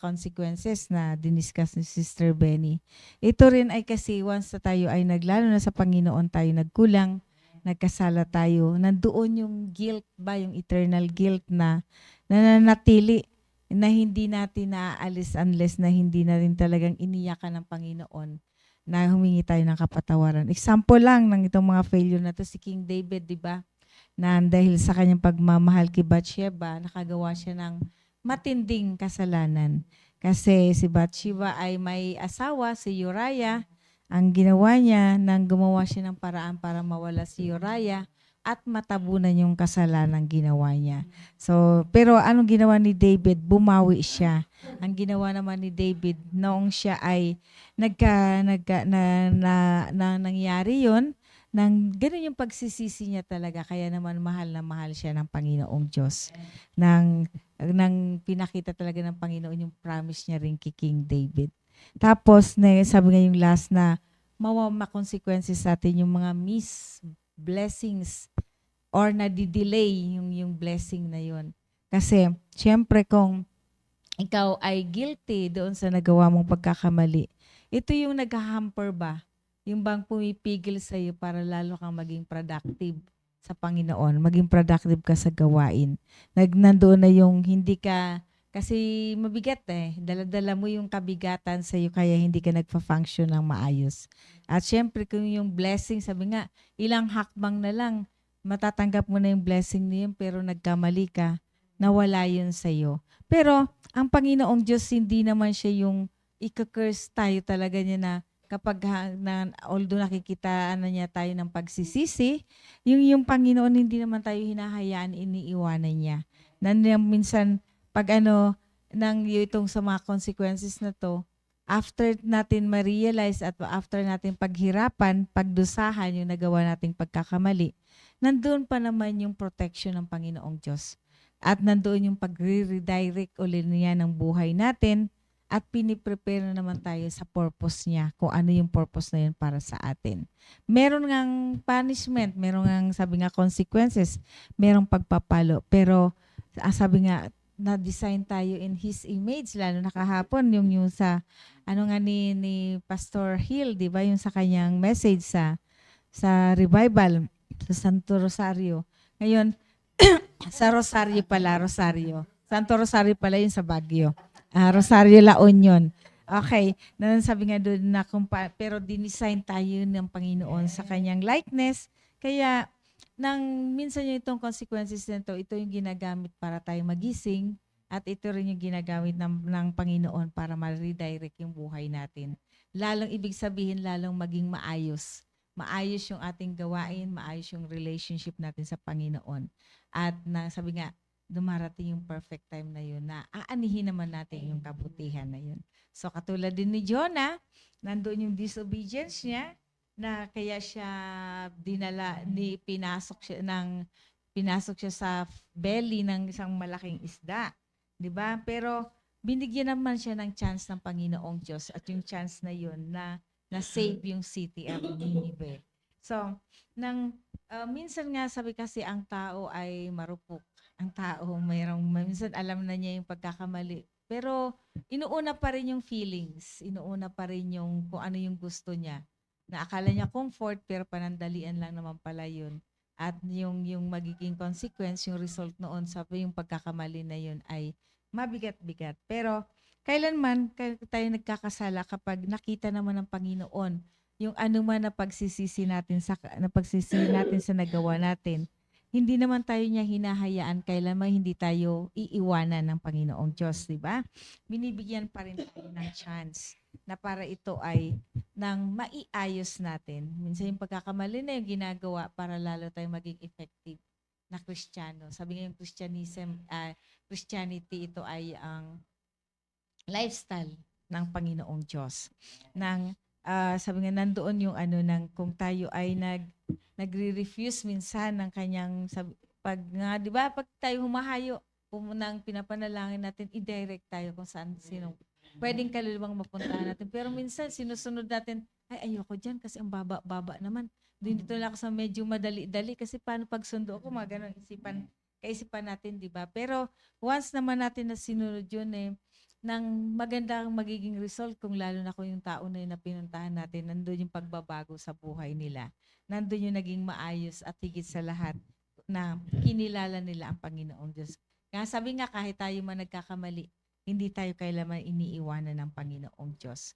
consequences na diniscuss ni Sister Benny. Ito rin ay kasi once na tayo ay naglalo na sa Panginoon tayo nagkulang, nagkasala tayo, nandoon yung guilt ba, yung eternal guilt na nananatili na hindi natin naaalis unless na hindi natin talagang iniyakan ng Panginoon na humingi tayo ng kapatawaran. Example lang ng itong mga failure na to si King David, di ba? Na dahil sa kanyang pagmamahal kay Bathsheba, nakagawa siya ng matinding kasalanan. Kasi si Bathsheba ay may asawa, si Uriah. Ang ginawa niya, nang gumawa siya ng paraan para mawala si Uriah at matabunan yung kasalanan ginawa niya. So, pero anong ginawa ni David? Bumawi siya. Ang ginawa naman ni David noong siya ay nangyari yon, nang ganun yung pagsisisi niya talaga, kaya naman mahal na mahal siya ng Panginoong Diyos. Nang pinakita talaga ng Panginoon yung promise niya rin kay King David. Tapos, sabi nga yung last na consequences sa atin yung mga blessings or nadidelay yung blessing na yon. Kasi, syempre kung ikaw ay guilty doon sa nagawa mong pagkakamali, ito yung nag-hamper ba? Yung bang pumipigil sa iyo para lalo kang maging productive sa Panginoon, maging productive ka sa gawain. Nandoon na yung hindi ka, kasi mabigat dala-dala mo yung kabigatan sa iyo kaya hindi ka nagfa-function ng maayos. At syempre kung yung blessing, sabi nga, ilang hakbang na lang, matatanggap mo na yung blessing niyo pero nagkamali ka, nawala yun sa iyo. Pero ang Panginoong Diyos, hindi naman siya yung i-curse tayo talaga niya na kapag although nakikita niya tayo ng pagsisisi, yung Panginoon hindi naman tayo hinahayaan, iniiwanan niya. Minsan pag nang itong sa mga consequences na to, after natin ma-realize at after natin paghirapan, pagdusahan yung nagawa nating pagkakamali, nandoon pa naman yung protection ng Panginoong Diyos. At nandoon yung pag-redirect ulit niya ng buhay natin at piniprepare na naman tayo sa purpose niya, kung ano yung purpose na yun para sa atin. Meron ngang punishment, meron ngang sabi nga consequences, merong pagpapalo. Pero sabi nga, na-design tayo in His image, lalo na kahapon yung sa ni Pastor Hill, di ba, yung sa kanyang message sa revival sa Santo Rosario. Ngayon, sa Rosario pala, Santo Rosario pala yung sa Baguio. Rosario La Union. Okay, sabi nga doon na pero dinisign tayo ng Panginoon sa kanyang likeness, kaya minsan yung itong consequences nito, ito yung ginagamit para tayo magising at ito rin yung ginagamit ng Panginoon para ma-redirect yung buhay natin. Lalong ibig sabihin, lalong maging maayos. Maayos yung ating gawain, maayos yung relationship natin sa Panginoon. At sabi nga, dumarating yung perfect time na yun na aanihin naman natin yung kabutihan na yun. So katulad din ni Jonah, nandoon yung disobedience niya, na kaya siya pinasok siya sa belly ng isang malaking isda, 'di ba? Pero binigyan naman siya ng chance ng Panginoong Diyos, at yung chance na yun na save yung city of Nineveh. So, minsan nga sabi kasi ang tao ay marupok. Ang tao minsan alam na niya yung pagkakamali, pero inuuna pa rin yung feelings, inuuna pa rin yung kung ano yung gusto niya. Na akala niya comfort, pero panandalian lang naman pala yun. At yung magiging consequence, yung result noon sa yung pagkakamali na yun ay mabigat-bigat. Pero kailanman tayo nagkakasala kapag nakita naman ng Panginoon yung anuman na pagsisisi natin sa nagawa natin. Hindi naman tayo niya hinahayaan, kailanman hindi tayo iiwanan ng Panginoong Diyos, di ba? Binibigyan pa rin tayo ng chance na para ito ay nang maiayos natin. Minsan yung pagkakamali na yung ginagawa para lalo tayong maging effective na Kristiyano. Sabi nga yung Christianity, ito ay ang lifestyle ng Panginoong Diyos. sabi nga nandoon yung ano ng kung tayo ay nagre-refuse minsan ng kanyang pag nga 'di ba pag tayo humahayo pumunang pinapanalangin natin i-direct tayo kung saan sino pwedeng kaluluwang mapuntahan natin pero minsan sinusunod natin ay ayoko diyan kasi ang baba-baba naman dito lang ako sa medyo madali-dali kasi paano pag sundo ako mga ganun kaisipan natin 'di ba pero once naman natin na sinunod yun ng magandang magiging result kung lalo na kung yung tao na yun na pinuntahan natin, nandun yung pagbabago sa buhay nila. Nandun yung naging maayos at higit sa lahat na kinilala nila ang Panginoong Diyos. Kaya sabi nga kahit tayo man nagkakamali, hindi tayo kailanman iniiwanan ng Panginoong Diyos.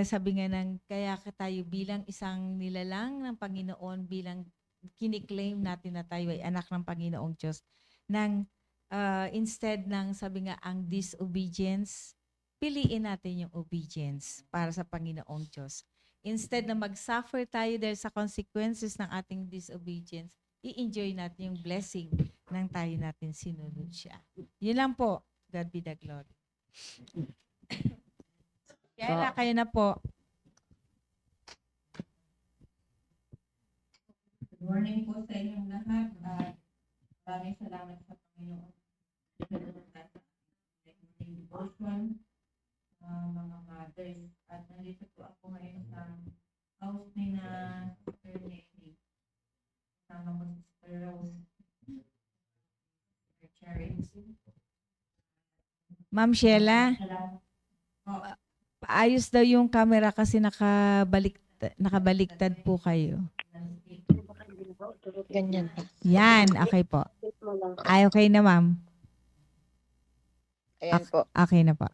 Sabi nga kaya tayo bilang isang nilalang ng Panginoon, bilang kiniklaim natin na tayo ay anak ng Panginoong Diyos, instead ng sabi nga ang disobedience, piliin natin yung obedience para sa Panginoong Diyos. Instead na mag-suffer tayo dahil sa consequences ng ating disobedience, i-enjoy natin yung blessing ng tayo natin sinunod siya. Yun lang po. God be the glory. Kaya kayo na po. Good morning po sa inyong lahat. Maraming salamat sa Panginoon. Devotion, mga mothers. At nandito po ako ngayon sa house ni na Sister Nelly. Kasama ko si Sister Rose. Sister Cherry. Ma'am Sheila, paayos daw yung camera kasi nakabaliktad po kayo. Ganyan. Yan, okay po. Ay, okay na ma'am. Ayan po. Okay na po.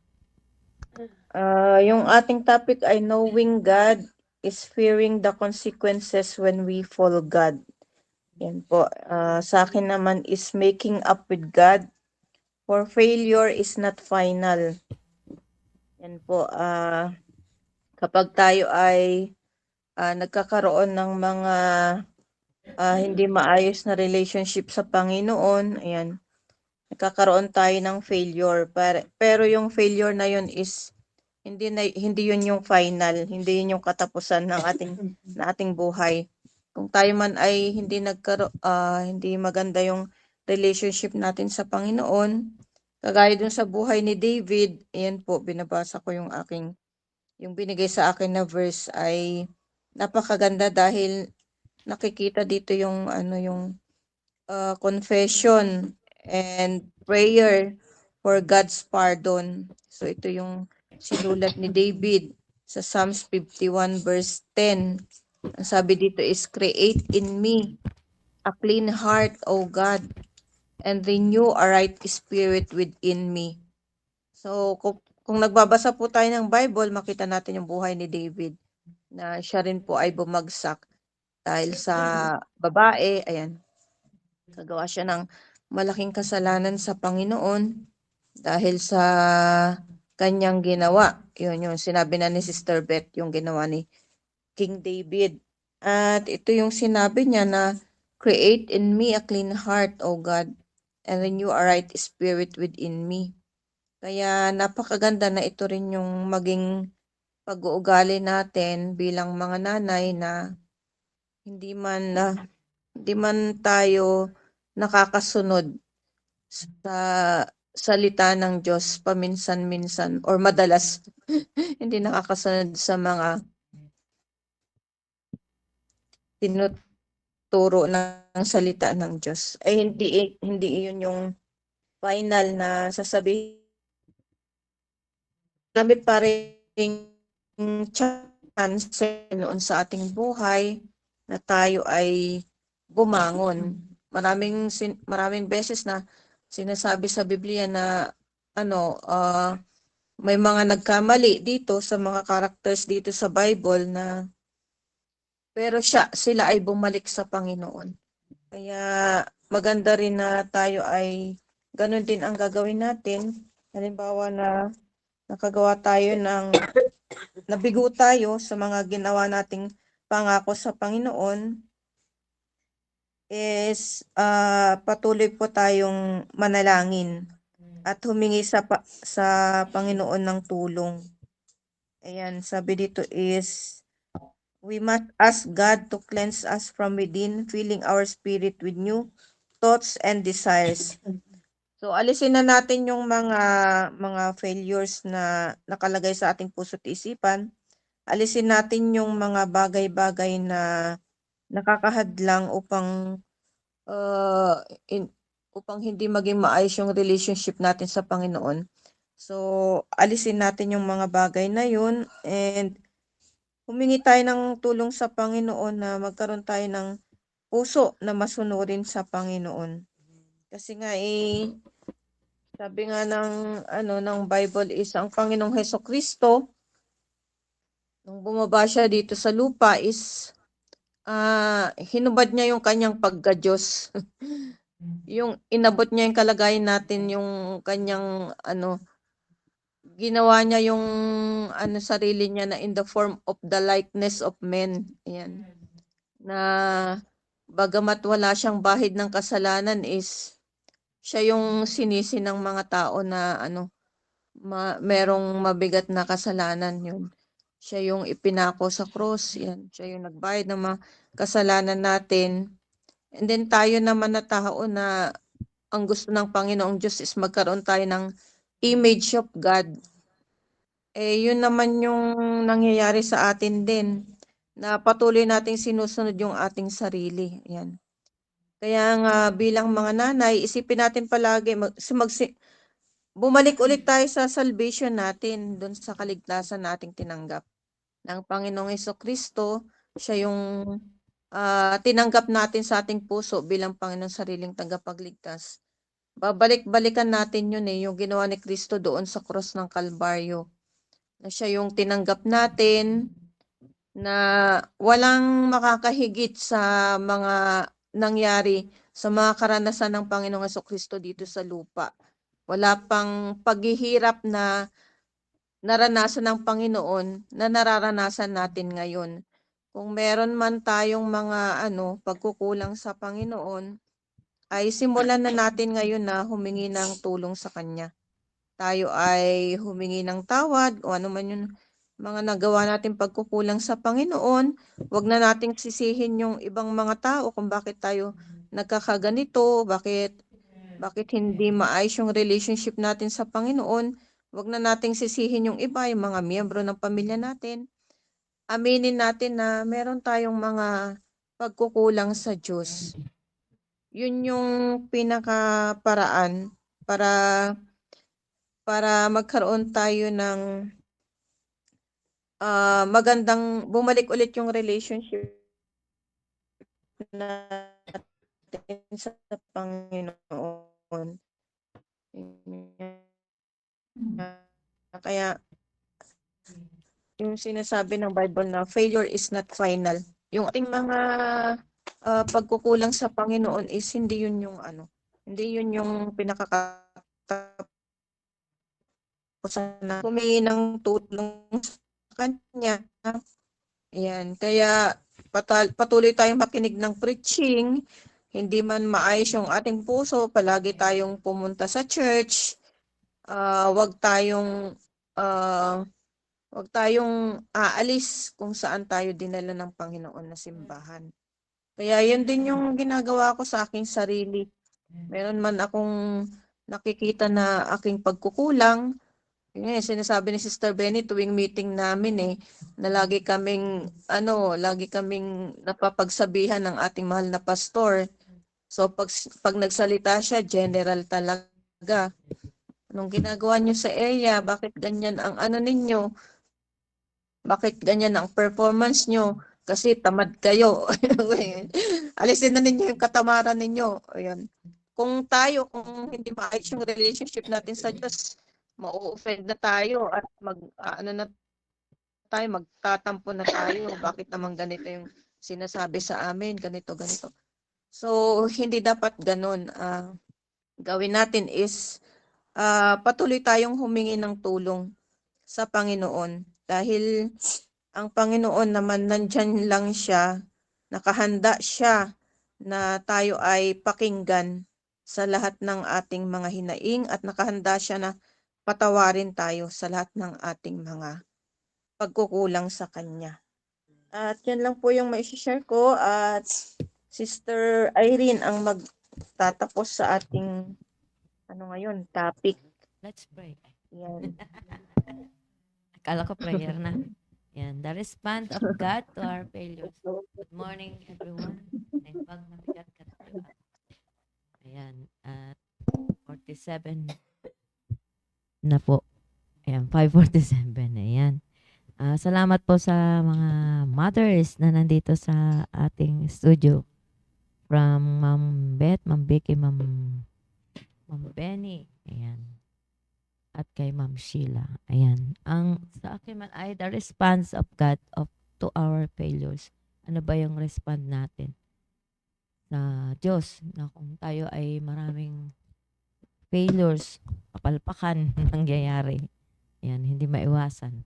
Yung ating topic ay knowing God is fearing the consequences when we follow God. Yan po. Sa akin naman is making up with God, for failure is not final. Yan po. Kapag tayo ay nagkakaroon ng mga hindi maayos na relationship sa Panginoon, ayan, nagkakaroon tayo ng failure. Pero yung failure na yun is hindi yun yung final, hindi yun yung katapusan ng ating buhay. Kung tayo man ay hindi maganda yung relationship natin sa Panginoon, kagaya dun sa buhay ni David, ayan po, binabasa ko yung binigay sa akin na verse ay napakaganda dahil nakikita dito yung confession and prayer for God's pardon. So ito yung sinulat ni David sa Psalms 51 verse 10. Ang sabi dito is, create in me a clean heart, O God, and renew a right spirit within me. So kung nagbabasa po tayo ng Bible, makita natin yung buhay ni David na siya rin po ay bumagsak dahil sa babae. Ayan, kagawa siya ng malaking kasalanan sa Panginoon dahil sa kanyang ginawa. Yun sinabi na ni Sister Beth, yung ginawa ni King David. At ito yung sinabi niya na, create in me a clean heart, O God, and renew a right spirit within me. Kaya napakaganda na ito rin yung maging pag-uugali natin bilang mga nanay na hindi man tayo nakakasunod sa salita ng Diyos paminsan-minsan or madalas hindi nakakasunod sa mga tinuturo ng salita ng Diyos. Ay hindi iyon yung final na sasabihin. Marami pa ring chance noon sa ating buhay na tayo ay bumangon. Maraming beses na sinasabi sa Biblia na may mga nagkamali dito sa mga characters dito sa Bible na pero sila ay bumalik sa Panginoon. Kaya maganda rin na tayo ay ganun din ang gagawin natin. Halimbawa na nakagawa tayo nabigo tayo sa mga ginawa nating pangako sa Panginoon, is patuloy po tayong manalangin at humingi sa Panginoon ng tulong. Ayan, sabi dito is, we must ask God to cleanse us from within, filling our spirit with new thoughts and desires. So, alisin na natin yung mga failures na nakalagay sa ating puso't isipan. Alisin natin yung mga bagay-bagay na nakakahadlang uh, upang hindi maging maayos yung relationship natin sa Panginoon. So, alisin natin yung mga bagay na yun and humingi tayo ng tulong sa Panginoon na magkaroon tayo ng puso na masunurin sa Panginoon. Kasi nga sabi nga ng Bible is ang Panginoong Hesukristo nung bumaba siya dito sa lupa is hinubad niya yung kanyang pagka-Diyos. Yung inabot niya yung kalagayan natin, yung kanyang ginawa niya yung sarili niya na in the form of the likeness of men. Ayan. Na bagamat wala siyang bahid ng kasalanan is siya yung sinisi ng mga tao na merong mabigat na kasalanan yun. Siya yung ipinako sa cross, yan. Siya yung nagbayad ng mga kasalanan natin. And then tayo naman na tao na ang gusto ng Panginoong Diyos is magkaroon tayo ng image of God. Yun naman yung nangyayari sa atin din na patuloy nating sinusunod yung ating sarili. Yan. Kaya nga bilang mga nanay, isipin natin palagi bumalik ulit tayo sa salvation natin, doon sa kaligtasan nating tinanggap ng Panginoong Hesukristo. Siya yung tinanggap natin sa ating puso bilang Panginoong sariling tagapagligtas. Babalik-balikan natin yun yung ginawa ni Kristo doon sa cross ng Kalbaryo. Na siya yung tinanggap natin na walang makakahigit sa mga nangyari sa mga karanasan ng Panginoong Hesukristo dito sa lupa. Wala pang paghihirap na naranasan ng Panginoon na nararanasan natin ngayon. Kung meron man tayong mga pagkukulang sa Panginoon, ay simulan na natin ngayon na humingi ng tulong sa Kanya. Tayo ay humingi ng tawad o ano man yung mga nagawa natin pagkukulang sa Panginoon. Huwag na nating sisihin yung ibang mga tao kung bakit tayo nagkakaganito, bakit hindi maayos yung relationship natin sa Panginoon. Huwag na nating sisihin yung iba, yung mga miyembro ng pamilya natin. Aminin natin na meron tayong mga pagkukulang sa Diyos. Yun yung pinakaparaan para magkaroon tayo ng magandang bumalik ulit yung relationship natin sa Panginoon. Kaya yung sinasabi ng Bible na failure is not final. Yung ating mga pagkukulang sa Panginoon is hindi yun yung pinakakatapusan na humingi ng tulong sa Kanya. Ayan, kaya patuloy tayong makinig ng preaching. Hindi man maayos yung ating puso, palagi tayong pumunta sa church. Wag tayong aalis kung saan tayo dinala ng Panginoon na simbahan. Kaya yun din yung ginagawa ko sa aking sarili. Meron man akong nakikita na aking pagkukulang, sinasabi ni Sister Benny tuwing meeting namin na lagi kaming napapagsabihan ng ating mahal na pastor. So pag nagsalita siya, general talaga. Anong ginagawa niyo sa area? Bakit ganyan ang ninyo? Bakit ganyan ang performance nyo? Kasi tamad kayo. Alisin na ninyo yung katamaran ninyo. Ayan. Kung hindi maayos yung relationship natin sa Diyos, ma-offend na tayo at magtatampo na tayo. Bakit naman ganito yung sinasabi sa amin? Ganito. So, hindi dapat ganun. Gawin natin is patuloy tayong humingi ng tulong sa Panginoon. Dahil ang Panginoon naman nandyan lang siya, nakahanda siya na tayo ay pakinggan sa lahat ng ating mga hinaing at nakahanda siya na patawarin tayo sa lahat ng ating mga pagkukulang sa kanya. At yan lang po yung mai-share ko at Sister Irene ang magtatapos sa ating ngayon, topic. Let's pray. Yan. Akala ko prayer na. Yan. The response of God to our failures. Good morning, everyone. Naipag na bigat ka tayo. Ayan. At 47 na po. Ayan, 5:47. Ayan. Salamat po sa mga mothers na nandito sa ating studio. From Ma'am Beth, Ma'am Vicky, Ma'am Benny. Ayan. At kay Ma'am Sheila. Ayan. Ang sa akin man ay the response of God to our failures. Ano ba yung respond natin sa Diyos na kung tayo ay maraming failures, kapalpakan nangyayari. Ayan, hindi maiwasan.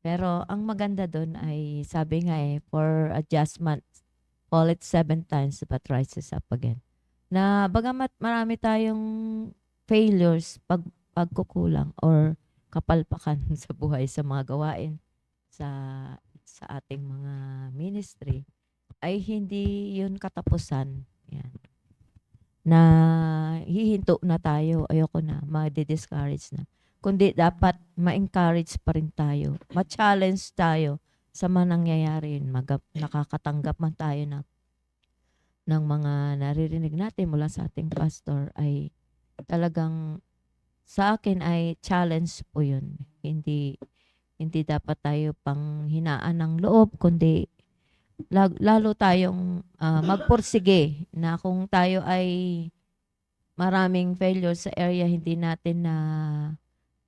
Pero ang maganda doon ay sabi nga for adjustment, call it 7 times but rises up again. Na bagamat marami tayong failures, pagkukulang or kapalpakan sa buhay, sa mga gawain, sa ating mga ministry, ay hindi yun katapusan. Yan. Na hihinto na tayo, ayoko na, ma-discourage na. Kundi dapat ma-encourage pa rin tayo, ma-challenge tayo sa mga nangyayari yun. Nakakatanggap man tayo ng mga naririnig natin mula sa ating pastor, ay talagang sa akin ay challenge po yun. Hindi dapat tayo pang hinaan ng loob, kundi lalo tayong magpursige na kung tayo ay maraming failures sa area, hindi natin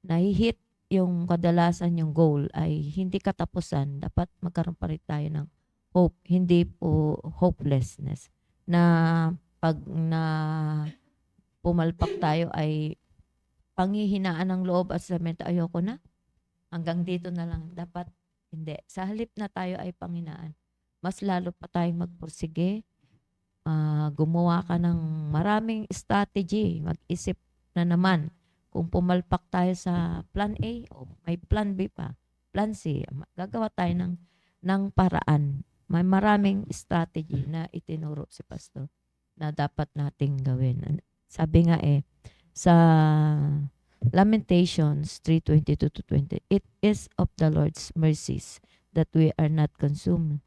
nahihit yung kadalasan yung goal, ay hindi katapusan. Dapat magkaroon pa rin tayo ng hope, hindi po hopelessness. Na pag pumalpak tayo ay panghihinaan ng loob at sabihin, ayoko na. Hanggang dito na lang. Dapat hindi. Sa halip na tayo ay panghinaan, mas lalo pa tayong magpursige. Gumawa ka ng maraming strategy. Mag-isip na naman. Kung pumalpak tayo sa plan A, o may plan B pa, plan C, gagawa tayo ng paraan. May maraming strategy na itinuro si Pastor na dapat nating gawin. Sabi nga sa Lamentations 3:22-20, it is of the Lord's mercies that we are not consumed,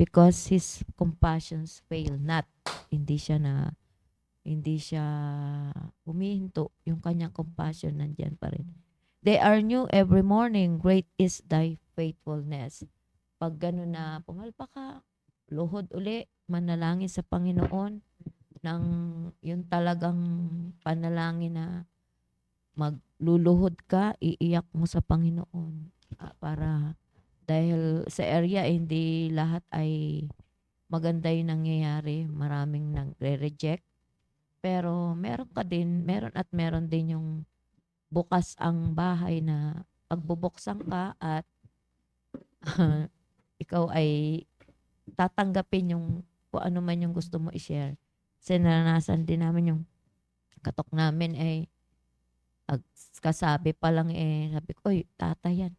because His compassions fail not. Hindi siya humihinto. Yung kanyang compassion nandyan pa rin. They are new every morning. Great is thy faithfulness. Pag gano'n na pumalpa ka, luhod uli, manalangin sa Panginoon ng yung talagang panalangin na magluluhod ka, iiyak mo sa Panginoon. Para dahil sa area, hindi lahat ay maganda yung nangyayari. Maraming nagre-reject. Pero meron din yung bukas ang bahay na pagbubuksan ka at ikaw ay tatanggapin yung kung ano man yung gusto mo i-share. Kasi naranasan din namin yung katok namin kasabi pa lang sabi ko, oy, tata yan.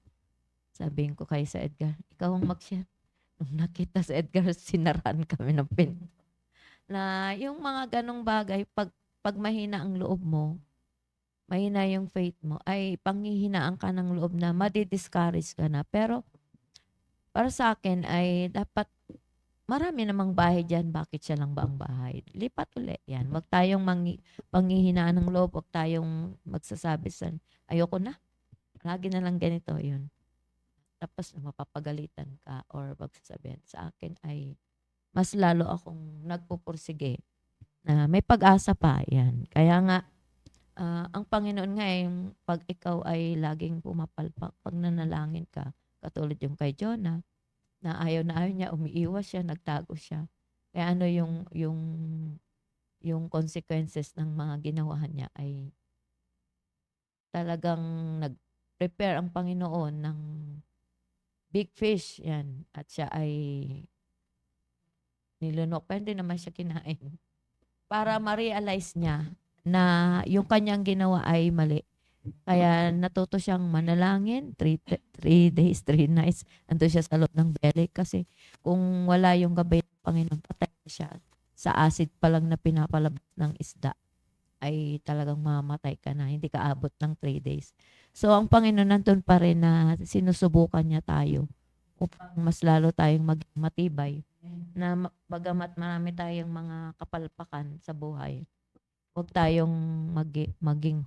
Sabihin ko kay sa Edgar, ikaw ang mag-share. Nung nakita sa Edgar, sinaraan kami ng pinto. Na yung mga ganong bagay, pag mahina ang loob mo, mahina yung faith mo, ay panghihinaan ka ng loob na madi-discourage ka na. Pero para sa akin ay dapat marami namang bahay dyan, bakit siya lang ba ang bahay? Lipat ulit yan. Huwag tayong panghihinaan ng loob, huwag tayong magsasabi sa ayoko na. Lagi na lang ganito yun. Tapos mapapagalitan ka or magsasabihin. Sa akin ay mas lalo akong nagpupursige na may pag-asa pa. Yan. Kaya nga, ang Panginoon nga pag ikaw ay laging pumapalpak, pag nanalangin ka, katulad yung kay Jonah, na ayaw niya, umiiwas siya, nagtago siya. Kaya ano yung consequences ng mga ginawahan niya ay talagang nag-prepare ang Panginoon ng big fish. Yan. At siya ay nilunok, pero hindi naman siya kinain. Para ma-realize niya na yung kanyang ginawa ay mali. Kaya natuto siyang manalangin, 3 days, 3 nights. Ando siya sa loob ng belly kasi kung wala yung gabay ng Panginoon, patay na siya. Sa acid pa lang na pinapalabas ng isda ay talagang mamatay ka na. Hindi ka abot ng 3 days. So, ang Panginoon nandun pa rin na sinusubukan niya tayo upang mas lalo tayong maging matibay na bagamat marami tayong mga kapalpakan sa buhay, huwag tayong maging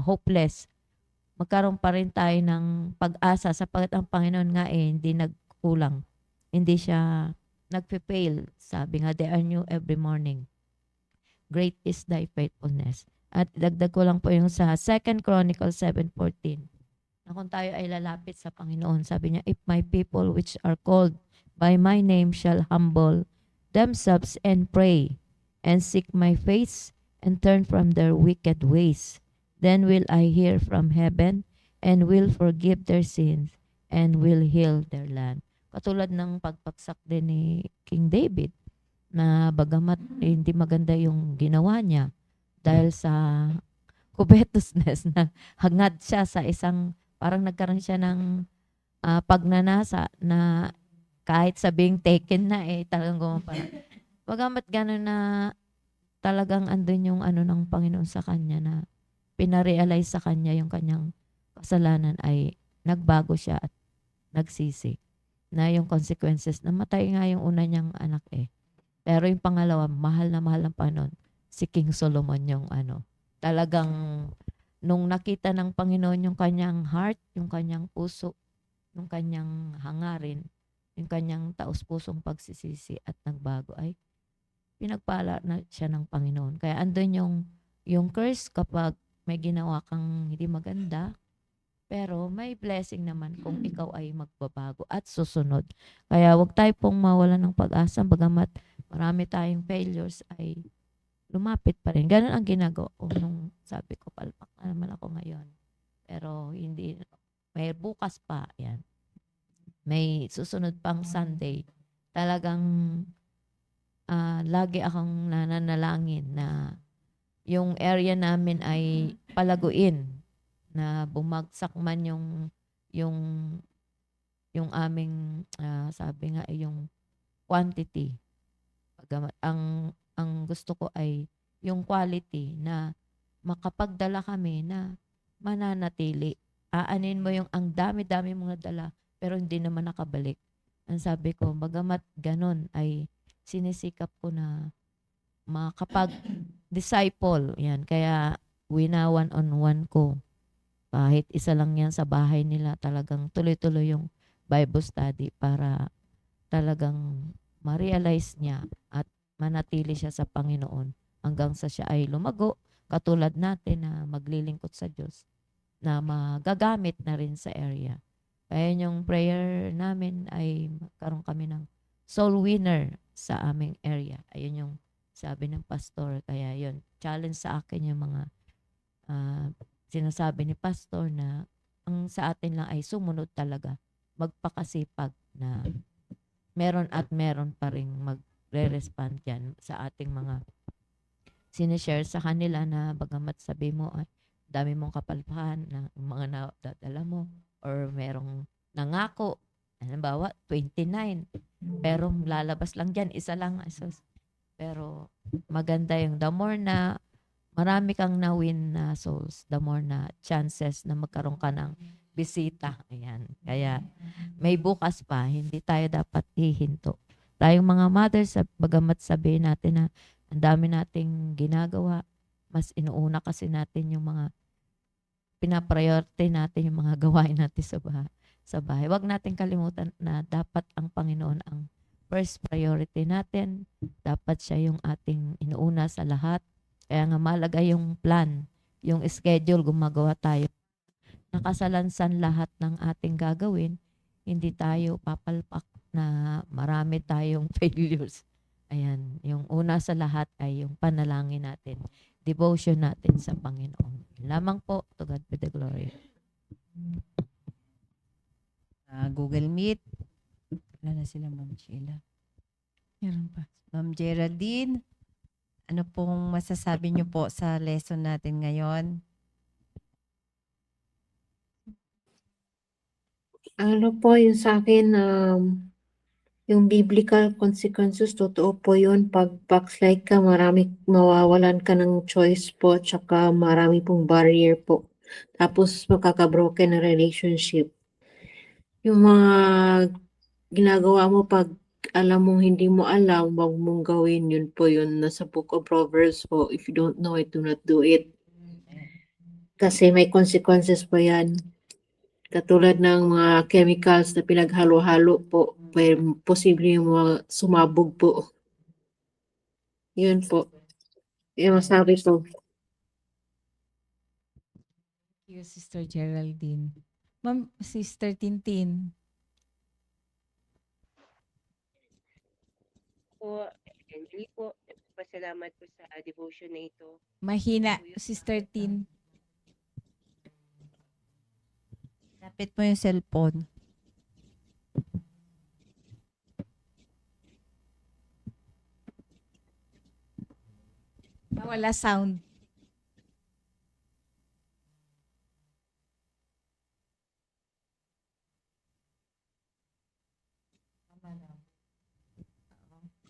hopeless. Magkaroon pa rin tayo ng pag-asa sapagkat ang Panginoon nga hindi nagkulang. Hindi siya nagpe-fail. Sabi nga, they are new every morning. Great is thy faithfulness. At dagdag ko lang po yung sa 2 Chronicles 7:14. Na kung tayo ay lalapit sa Panginoon, sabi niya, if my people which are called by my name shall humble themselves and pray and seek my face and turn from their wicked ways, then will I hear from heaven and will forgive their sins and will heal their land. Katulad ng pagpagsak din ni King David na bagamat hindi maganda yung ginawa niya dahil sa covetousness na hangad siya sa isang parang nagkaroon siya ng pagnanasa na kahit sabing taken na talagang gumapara. Bagamat gano'n na talagang andun yung ano ng Panginoon sa kanya na pinarealize sa kanya yung kanyang kasalanan ay nagbago siya at nagsisi na yung consequences. Namatay nga yung una niyang anak Pero yung pangalawa, mahal ng Panginoon, si King Solomon yung talagang nung nakita ng Panginoon yung kanyang heart, yung kanyang puso, yung kanyang hangarin, yung kanyang taos-pusong pagsisisi at nagbago ay pinagpala na siya ng Panginoon. Kaya andun yung curse kapag may ginawa kang hindi maganda, pero may blessing naman kung ikaw ay magbabago at susunod. Kaya wag tayo pong mawalan ng pag-asa bagamat marami tayong failures ay lumapit pa rin. Ganun ang ginagawa ko nung sabi ko, palpak na naman ako ngayon. Pero hindi, may bukas pa, yan. May susunod pang Sunday. Talagang lagi akong nananalangin na yung area namin ay palaguin na bumagsak man yung aming sabi nga yung quantity. Bagamat ang gusto ko ay yung quality na makapagdala kami na mananatili. Aanin mo yung ang dami-dami mga dala pero hindi naman nakabalik. Ang sabi ko, bagamat ganun ay sinisikap ko na makapag-disciple. Yan. Kaya wina one-on-one ko. Kahit isa lang yan sa bahay nila, talagang tuloy-tuloy yung Bible study para talagang ma-realize niya at manatili siya sa Panginoon hanggang sa siya ay lumago, katulad natin na maglilingkod sa Diyos na magagamit na rin sa area. Kaya yung prayer namin ay magkaroon kami ng soul winner sa aming area. Ayun yung sabi ng pastor. Kaya yun, challenge sa akin yung mga sinasabi ni pastor na ang sa atin lang ay sumunod talaga. Magpakasipag na meron at meron pa rin magre-respond yan sa ating mga sinishare sa kanila na bagamat sabi mo ay dami mong kapalpahan na mga nadadala mo or merong nangako. Halimbawa, 29. Pero lalabas lang dyan, isa lang. Pero maganda yung the more na marami kang na-win na souls, the more na chances na magkaroon ka ng bisita. Ayan. Kaya may bukas pa, hindi tayo dapat hihinto. Tayong mga mothers, bagamat sabihin natin na ang dami nating ginagawa, mas inuuna kasi natin yung mga pinapriority natin yung mga gawain natin sa bahay. Huwag natin kalimutan na dapat ang Panginoon ang first priority natin. Dapat siya yung ating inuuna sa lahat. Kaya nga malaga yung plan, yung schedule, gumagawa tayo. Nakasalansan lahat ng ating gagawin, hindi tayo papalpak na marami tayong failures. Ayan, yung una sa lahat ay yung panalangin natin, devotion natin sa Panginoon. Lamang po, to God be the glory. Google Meet. Wala na sila, Ma'am Sheila. Meron pa. Ma'am Geraldine, ano pong masasabi niyo po sa lesson natin ngayon? Ano po yung sa akin, yung biblical consequences, totoo po yun. Pag backslide ka, mawawalan ka ng choice po, tsaka marami pong barrier po. Tapos makaka-broken na relationship. Yung mga ginagawa mo pag alam mong hindi mo alam, wag mong gawin, yun po yun. Nasa Book of Proverbs po, if you don't know it, do not do it. Kasi may consequences po yan. Katulad ng mga chemicals na pinaghalo-halo po, posible yung mga sumabog po. Yun po. Yung masabi ko. Thank you, Sister Geraldine. Ma'am, Sister Tintin. Po, Henry po, pasalamat po sa devotion na ito. Mahina, Sister Tin. Lapit mo yung cellphone. Wala sound.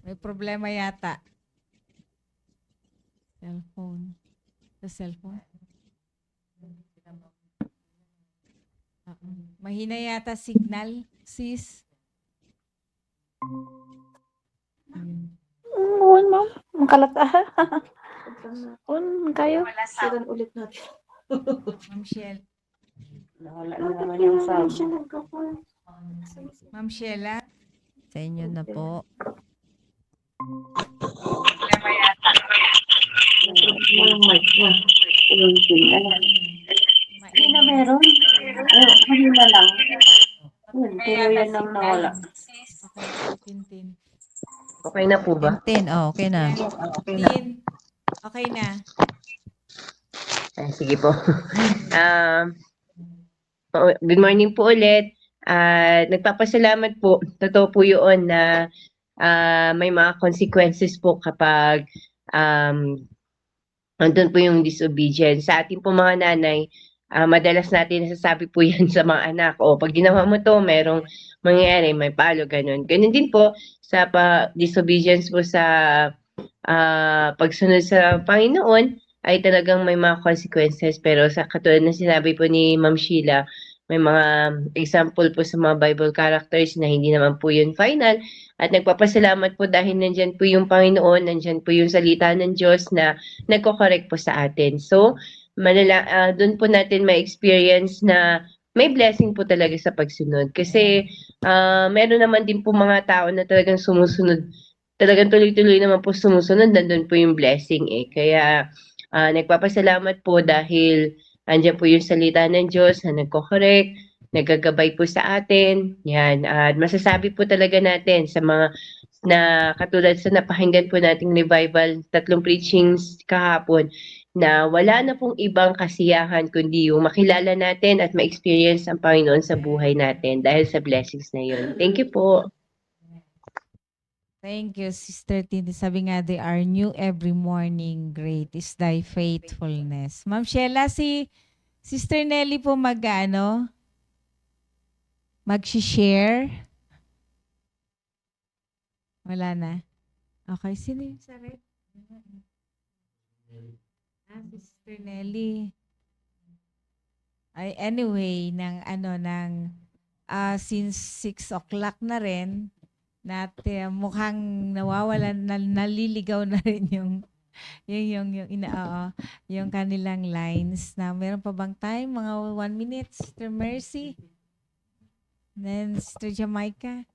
May problema yata. Cellphone. Sa cellphone. Mahina yata signal, sis. Ma'am. Makalata. Kayo. Siran ulit natin. Ma'am Shell. Nawala na naman yung sound. Ma'am Sheila. Sa inyo na po. Walang mic na. Hindi na meron. Mahina lang. Pero yan lang nawala. Tintin. Okay na po ba? Tintin, okay na. Tin. Okay na. Ay, sige po. Good morning po ulit. Nagpapasalamat po. Totoo po yun na may mga consequences po kapag andun po yung disobedience. Sa ating po mga nanay, madalas natin nasasabi po yan sa mga anak. O pag ginawa mo to, merong mangyayari, may palo, ganun. Ganun din po sa disobedience po sa pagsunod sa Panginoon ay talagang may mga consequences. Pero sa katulad na sinabi po ni Ma'am Sheila, may mga example po sa mga Bible characters na hindi naman po yun final. At nagpapasalamat po dahil nandyan po yung Panginoon, nandyan po yung salita ng Diyos na nagko-correct po sa atin. So, doon po natin ma-experience na may blessing po talaga sa pagsunod. Kasi meron naman din po mga tao na talagang sumusunod, talagang tuloy-tuloy naman po sumusunod, nandun po yung blessing eh. Kaya nagpapasalamat po dahil andyan po yung salita ng Diyos na nagko-correct, nagagabay po sa atin. Yan. At masasabi po talaga natin sa mga na katulad sa napakinggan po nating revival, 3 preachings kahapon, na wala na pong ibang kasiyahan kundi yung makilala natin at ma-experience ang Panginoon sa buhay natin dahil sa blessings na yun. Thank you po. Thank you, Sister Tintin. Sabi nga, they are new every morning. Great is thy faithfulness. Ma'am Sheila, si Sister Nelly po mag-share. Wala na. Okay, sino yung sa red? Sister Nelly. Ay, anyway, since 6 o'clock na rin, mukhang nawawalan, naliligaw na rin yung kanilang lines. Na meron pa bang time? Mga 1 minute, Sister Mercy. Then, Sister Jamaica.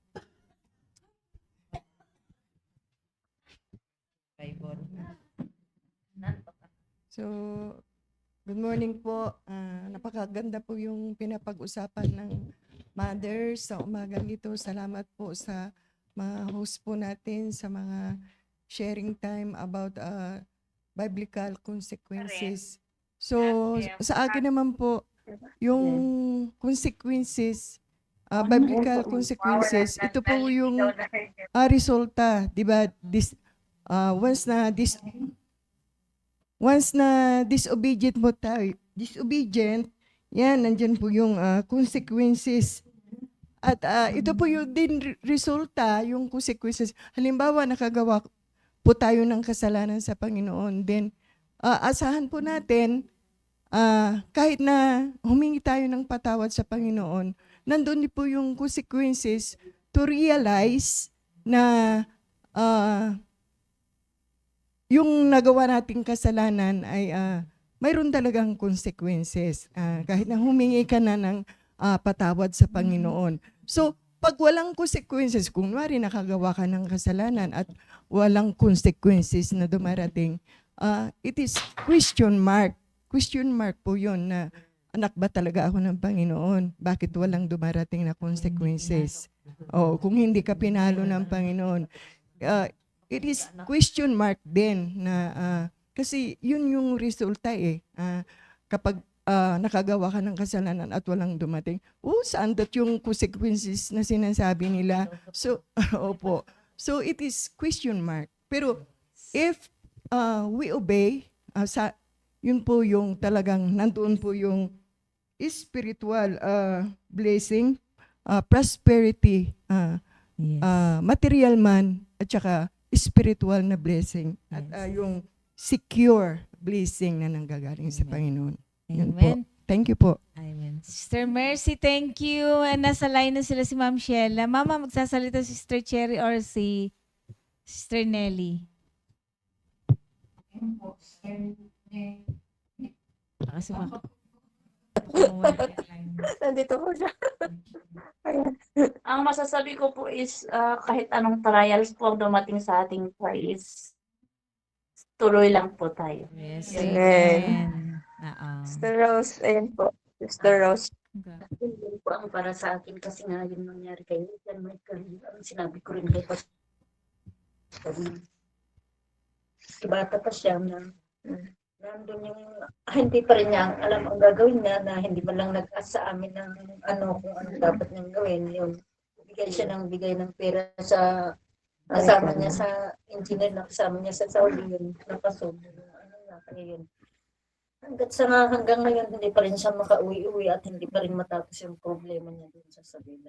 So, good morning po. Napakaganda po yung pinapag-usapan ng mothers sa umagang ito. Salamat po sa mga host po natin sa mga sharing time about biblical consequences. So, sa akin naman po, yung consequences, biblical consequences, ito po yung resulta, di ba? Once na disobedient mo tayo, yan, nandyan po yung consequences At ito po yung din resulta, yung consequences. Halimbawa, nakagawa po tayo ng kasalanan sa Panginoon. Then, asahan po natin, kahit na humingi tayo ng patawad sa Panginoon, nandun din po yung consequences to realize na yung nagawa nating kasalanan ay mayroon talagang consequences. Kahit na humingi ka na ng patawad sa Panginoon. So, pag walang consequences, kung wari nakagawa ka ng kasalanan at walang consequences na dumarating, it is question mark. Question mark po yun na anak ba talaga ako ng Panginoon? Bakit walang dumarating na consequences? O kung hindi ka pinalo ng Panginoon, it is question mark din na kasi yun yung resulta kapag nakagawa ka ng kasalanan at walang dumating. Saan dat yung consequences na sinasabi nila? So, opo. So, it is question mark. Pero, if we obey, yun po yung talagang nandoon po yung spiritual blessing, prosperity, material man, at saka spiritual na blessing. At yung secure blessing na nanggagaling sa Panginoon. Yan po. Amen. Thank you po. Amen. Sister Mercy, thank you. Nasa line na sila si Ma'am Sheila. Mama, magsasalita si Sister Cherry or si Sister Nelly? Kasi Nandito po siya. Ayan. Ang masasabi ko po is kahit anong trials po ang dumating sa ating is tuloy lang po tayo. Yes, Amen. amen. Sister Rose, ayun po. Sister Rose. Yun po ang para sa akin kasi nga yung nangyari kay John Michael. Ang sinabi ko rin kay Pastor. Bata pa siya na nandun yung hindi pa rin niya alam ang gagawin niya na hindi man lang nag-ask sa amin ng kung ano dapat niyang gawin. Yung bigay siya ng bigay ng pera sa kasama niya sa engineer na kasama niya sa Saudi yun. Napasod. Yun. Hanggang ngayon, hindi pa rin siya makauwi-uwi at hindi pa rin matapos yung problema niya dun sa Sabila.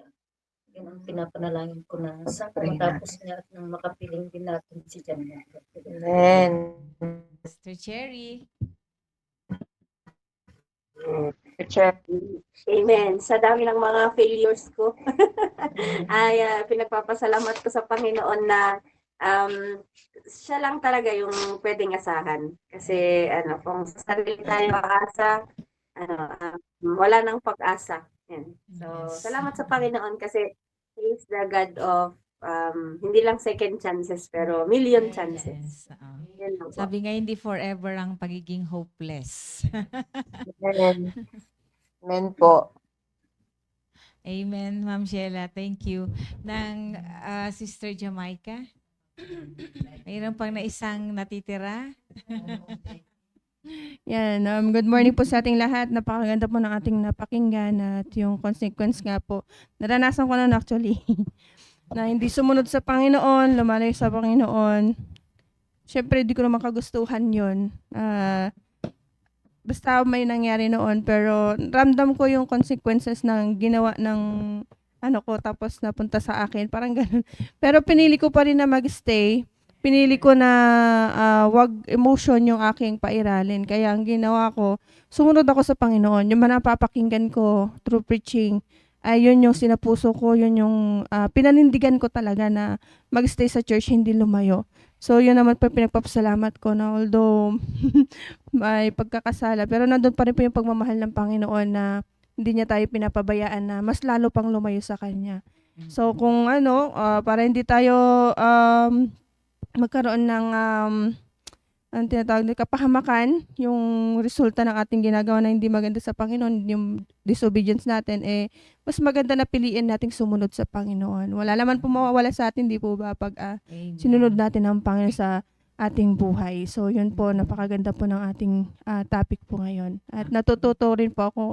Yun ang pinapanalangin ko na sana matapos niya at nang makapiling din natin si John. Amen. Sister Cherry. Amen. Sa dami ng mga failures ko, ay pinagpapasalamat ko sa Panginoon na siya lang talaga yung pwedeng asahan. Kasi kung sa sarili tayo makasa, wala nang pag-asa. Yan. So, salamat sa Panginoon kasi He is the God of hindi lang second chances pero million chances. Yan lang po. Sabi nga hindi forever ang pagiging hopeless. Amen. Amen po. Amen, Ma'am Sheila. Thank you. Ng Sister Jamaica. Mayroon pang na isang natitira. Yan, good morning po sa ating lahat. Napakaganda po ng ating napakinggan at yung consequence nga po. Naranasan ko na actually na hindi sumunod sa Panginoon, lumalayo sa Panginoon. Siyempre, di ko naman kagustuhan yun. Basta may nangyari noon, pero ramdam ko yung consequences ng ginawa ng ko, tapos napunta sa akin. Parang ganun. Pero pinili ko pa rin na magstay. Pinili ko na wag emotion yung aking pairalin. Kaya ang ginawa ko, sumunod ako sa Panginoon. Yung napapakinggan ko through preaching, ay yun yung sinapuso ko, yun yung pinanindigan ko talaga na magstay sa church, hindi lumayo. So yun naman po pinagpapasalamat ko na although may pagkakasala, pero nandun pa rin po yung pagmamahal ng Panginoon na hindi niya tayo pinapabayaan na mas lalo pang lumayo sa Kanya. So kung para hindi tayo magkaroon ng ang tinatawag na kapahamakan, yung resulta ng ating ginagawa na hindi maganda sa Panginoon, yung disobedience natin, mas maganda na piliin nating sumunod sa Panginoon. Wala naman po mawawala sa atin, di po ba, pag sinunod natin ang Panginoon sa ating buhay. So, yun po, napakaganda po ng ating topic po ngayon. At natututo rin po ako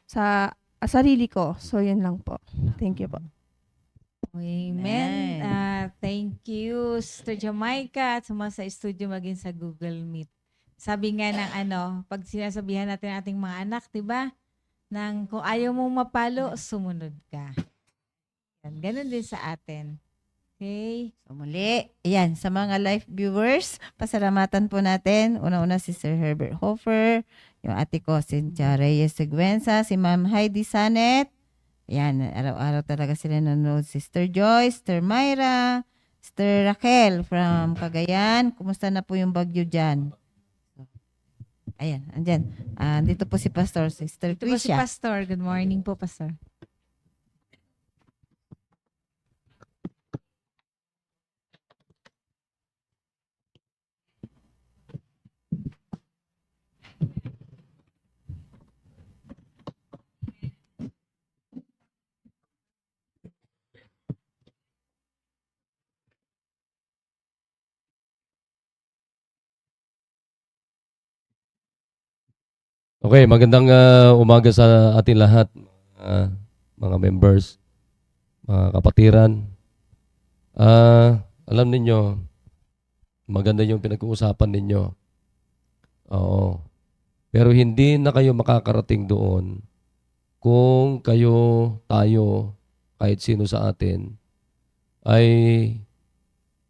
sa sarili ko. So, yun lang po. Thank you po. Amen. Thank you, Sister Jamaica, at sa studio maging sa Google Meet. Sabi nga ng pag sinasabihan natin ating mga anak, 'di ba? Nang kung ayaw mong mapalo, sumunod ka. Yan, ganun din sa atin. Okay? So muli, ayan, sa mga live viewers, pasalamatan po natin. Una-una si Sir Herbert Hofer, yung ate ko, Cynthia Reyes Seguenza, si Ma'am Heidi Sanet. Ayan, araw-araw talaga sila nanonood. Sister Joyce, Sister Myra, Sister Raquel from Cagayan. Kumusta na po yung bagyo dyan? Ayan, andyan. Dito po si Pastor, Sister Ito po si Tricia. Pastor. Good morning po, Pastor. Okay, magandang umaga sa ating lahat, mga members, mga kapatiran. Alam ninyo, maganda yung pinag-uusapan ninyo. Oo. Pero hindi na kayo makakarating doon kung tayo, kahit sino sa atin, ay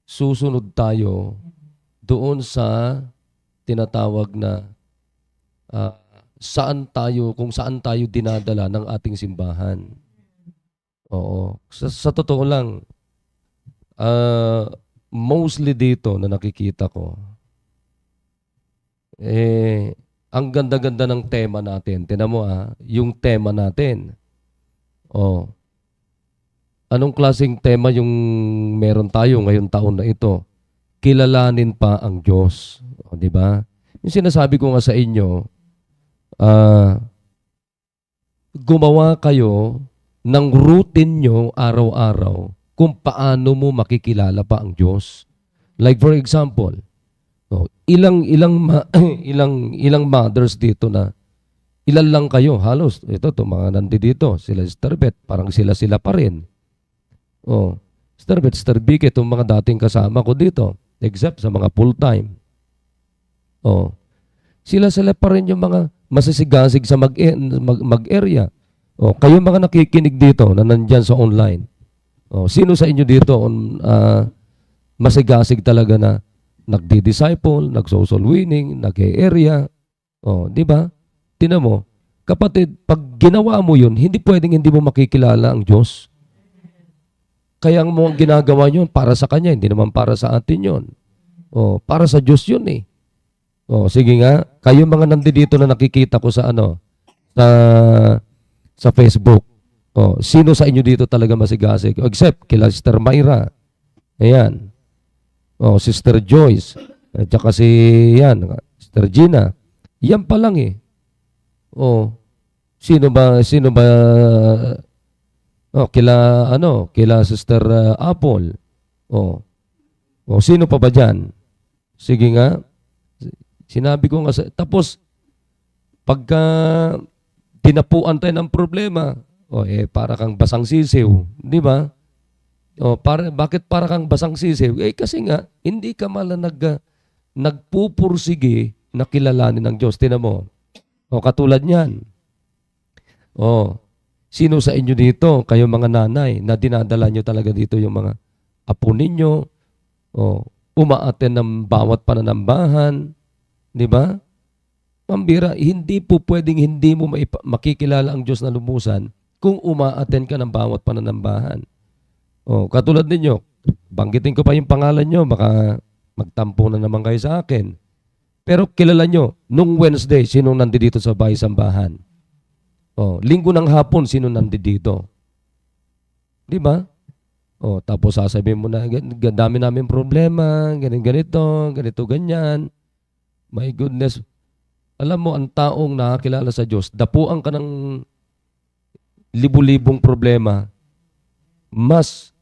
susunod tayo doon sa tinatawag na kung saan tayo dinadala ng ating simbahan. Oo. Sa totoo lang, mostly dito na nakikita ko, ang ganda-ganda ng tema natin. Tingnan mo yung tema natin. Oh. Anong klaseng tema yung meron tayo ngayong taon na ito? Kilalanin pa ang Diyos. O, di ba? Yung sinasabi ko nga sa inyo, gumawa kayo ng routine nyo araw-araw kung paano mo makikilala pa ang Diyos. Like for example, ilang mothers dito na ilan lang kayo halos ito mga nandito sila Sister Beth, parang sila pa rin. Sister Beth, Sister Vicky, itong mga dating kasama ko dito except sa mga full time. Sila pa rin yung mga masisigasig sa mag-area. Kayo mga nakikinig dito na nandyan sa online. Sino sa inyo dito masigasig talaga na nagdi-disciple, nag-social winning, nag-area? Di ba? Tingnan mo, kapatid, pag ginawa mo yun, hindi pwedeng hindi mo makikilala ang Diyos. Kaya mo ang ginagawa yun para sa Kanya, hindi naman para sa atin yun. Para sa Diyos yun eh. Sige nga, kayo mga nandito na nakikita ko sa sa Facebook. Sino sa inyo dito talaga masigasig? Except kila Sister Myra. Ayan. Sister Joyce. At saka Sister Gina. Yan pa lang eh. Sino ba kila Sister Apple. Sino pa ba dyan? Sige nga. Sinabi ko nga tapos pagka tinapuan tayo ng problema, para kang basang sisiw, di ba? Bakit para kang basang sisiw? Kasi nga hindi ka nagpupursige na kilalanin ng Diyos. Tingnan mo. Katulad niyan. Sino sa inyo dito, kayo mga nanay, na dinadala nyo talaga dito yung mga apo ninyo, umaaten ng bawat pananambahan, di ba? Pambira, hindi po pwedeng hindi mo makikilala ang Diyos na lumusan kung umaaten ka ng bawat pananambahan. Katulad ninyo, banggitin ko pa yung pangalan nyo, baka magtampo na naman kayo sa akin. Pero kilala nyo, nung Wednesday, sinong nandito sa bahay sambahan? Linggo ng hapon, sino nandito? Di ba? Tapos sasabihin mo na, dami namin problema, ganito, ganyan. My goodness. Alam mo, ang taong nakakilala sa Diyos, dapuan ka ng libu-libong problema, mas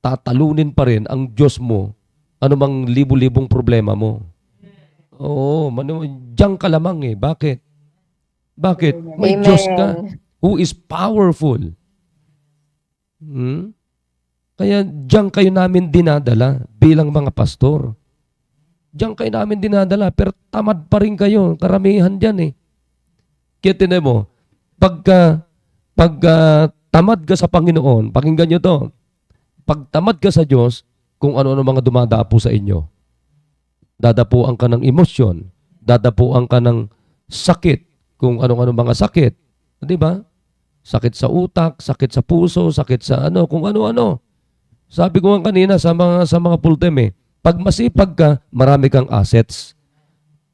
tatalunin pa rin ang Diyos mo anumang libu-libong problema mo. Diyan ka lamang eh. Bakit? May Amen. Diyos ka who is powerful. Kaya diyan kayo namin dinadala bilang mga pastor. Diyan kayo namin dinadala, pero tamad pa rin kayo. Karamihan dyan eh. Kaya tinan mo, pagka tamad ka sa Panginoon, pakinggan nyo to. Pag tamad ka sa Diyos, kung ano-ano mga dumadapo sa inyo. Dadapuan ka ng emosyon, dadapuan ka ng sakit, kung ano-ano mga sakit. Di ba? Sakit sa utak, sakit sa puso, sakit sa ano, kung ano-ano. Sabi ko nga kanina sa mga full-time pag masipag ka, marami kang assets.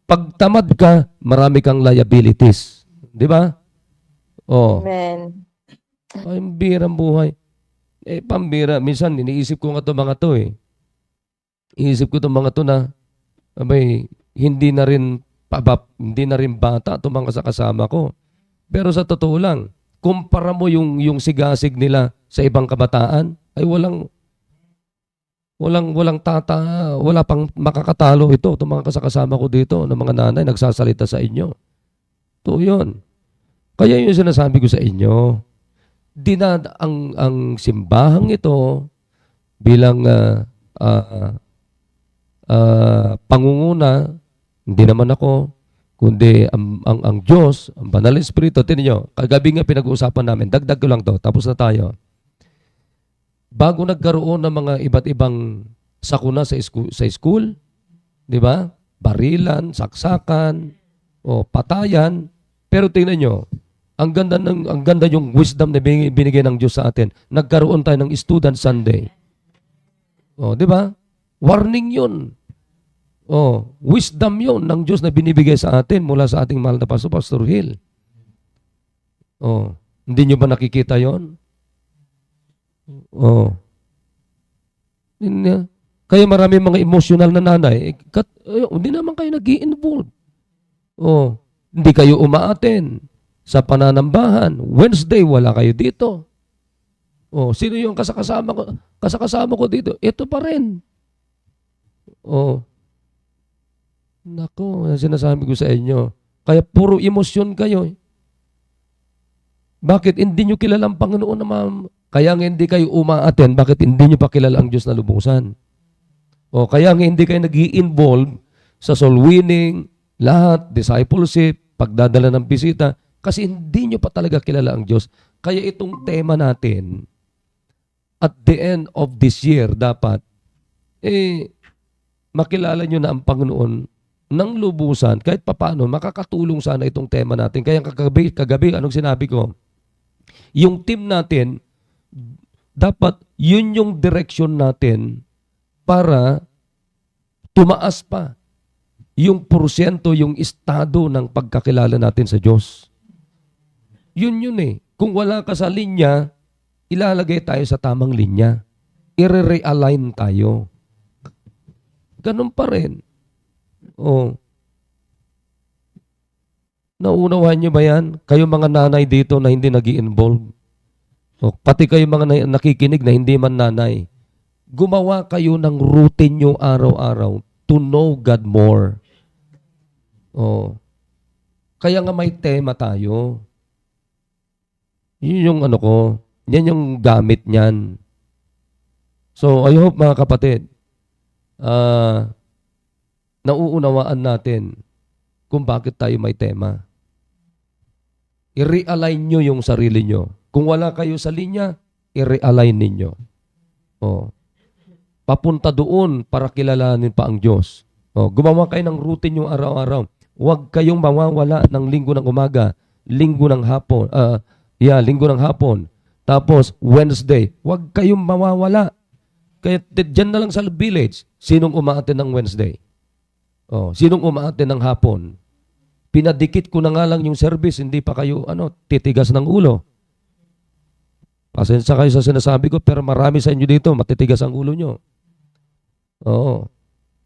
Pag tamad ka, marami kang liabilities. Di ba? Oh. Amen. Ay, birang buhay. Pambira. Minsan, iniisip ko nga itong mga to Iisip ko itong mga to na, abay, hindi na rin bata itong mga kasama ko. Pero sa totoo lang, kumpara mo yung sigasig nila sa ibang kabataan, ay wala pang makakatalo ito. Itong mga kasama ko dito, ng mga nanay, nagsasalita sa inyo. Ito yun. Kaya yung sinasabi ko sa inyo, ang simbahang ito bilang pangunguna, hindi naman ako, kundi ang Diyos, ang Banal na Espiritu. Tingnan nyo, kagabi nga pinag-uusapan namin, dagdag ko lang to, tapos na tayo. Bago nagkaroon ng mga iba't ibang sakuna sa school, di ba? Barilan, saksakan, o patayan, pero tingnan nyo, ang ganda yung wisdom na binigay ng Diyos sa atin. Nagkaroon tayo ng Student Sunday. Oh, di ba? Warning 'yun. Oh, wisdom 'yun ng Diyos na binibigay sa atin mula sa ating mahal na Pastor Hill. Oh, hindi nyo ba nakikita 'yon? Oh. Kaya marami mga emotional na nanay, hindi naman kayo nag-i-involve. Oh, hindi kayo umaaten sa pananambahan. Wednesday, wala kayo dito. Oh, sino yung kasakasama ko dito? Ito pa rin. Oh. Nako, sinasabi ko sa inyo. Kaya puro emosyon kayo. Bakit hindi nyo kilala ang Panginoon na kaya nga hindi kayo umaaten, bakit hindi nyo pa kilala ang Diyos na lubusan? O kaya nga hindi kayo nag-i-involve sa soul winning, lahat, discipleship, pagdadala ng bisita, kasi hindi nyo pa talaga kilala ang Diyos. Kaya itong tema natin, at the end of this year, dapat, makilala nyo na ang Panginoon ng lubusan, kahit papaano, makakatulong sana itong tema natin. Kaya kagabi, anong sinabi ko? Yung team natin, dapat yun yung direction natin para tumaas pa yung porsyento, yung estado ng pagkakilala natin sa Diyos. Yun Kung wala ka sa linya, ilalagay tayo sa tamang linya. I-realign tayo. Ganun pa rin. Oh. Nauunawahan nyo ba yan? Kayo mga nanay dito na hindi nag-i-involve. Oh, pati kayo mga nakikinig na hindi man nanay. Gumawa kayo ng routine nyo araw-araw to know God more. Oh. Kaya nga may tema tayo. Yun yung yan yung gamit niyan. So, I hope mga kapatid, nauunawaan natin kung bakit tayo may tema. I-realign nyo yung sarili nyo. Kung wala kayo sa linya, i-realign ninyo. Oh. Papunta doon para kilalanin pa ang Diyos. Oh. Gumawa kayo ng routine yung araw-araw. Huwag kayong mawawala ng linggo ng umaga, linggo ng hapon, linggo ng hapon. Tapos, Wednesday, huwag kayong mawawala. Kaya dyan na lang sa village, sinong umaaten ng Wednesday? Oh, sinong umaaten ng hapon? Pinadikit ko na nga lang yung service, hindi pa kayo titigas ng ulo. Pasensya kayo sa sinasabi ko, pero marami sa inyo dito, matitigas ang ulo nyo. Oo.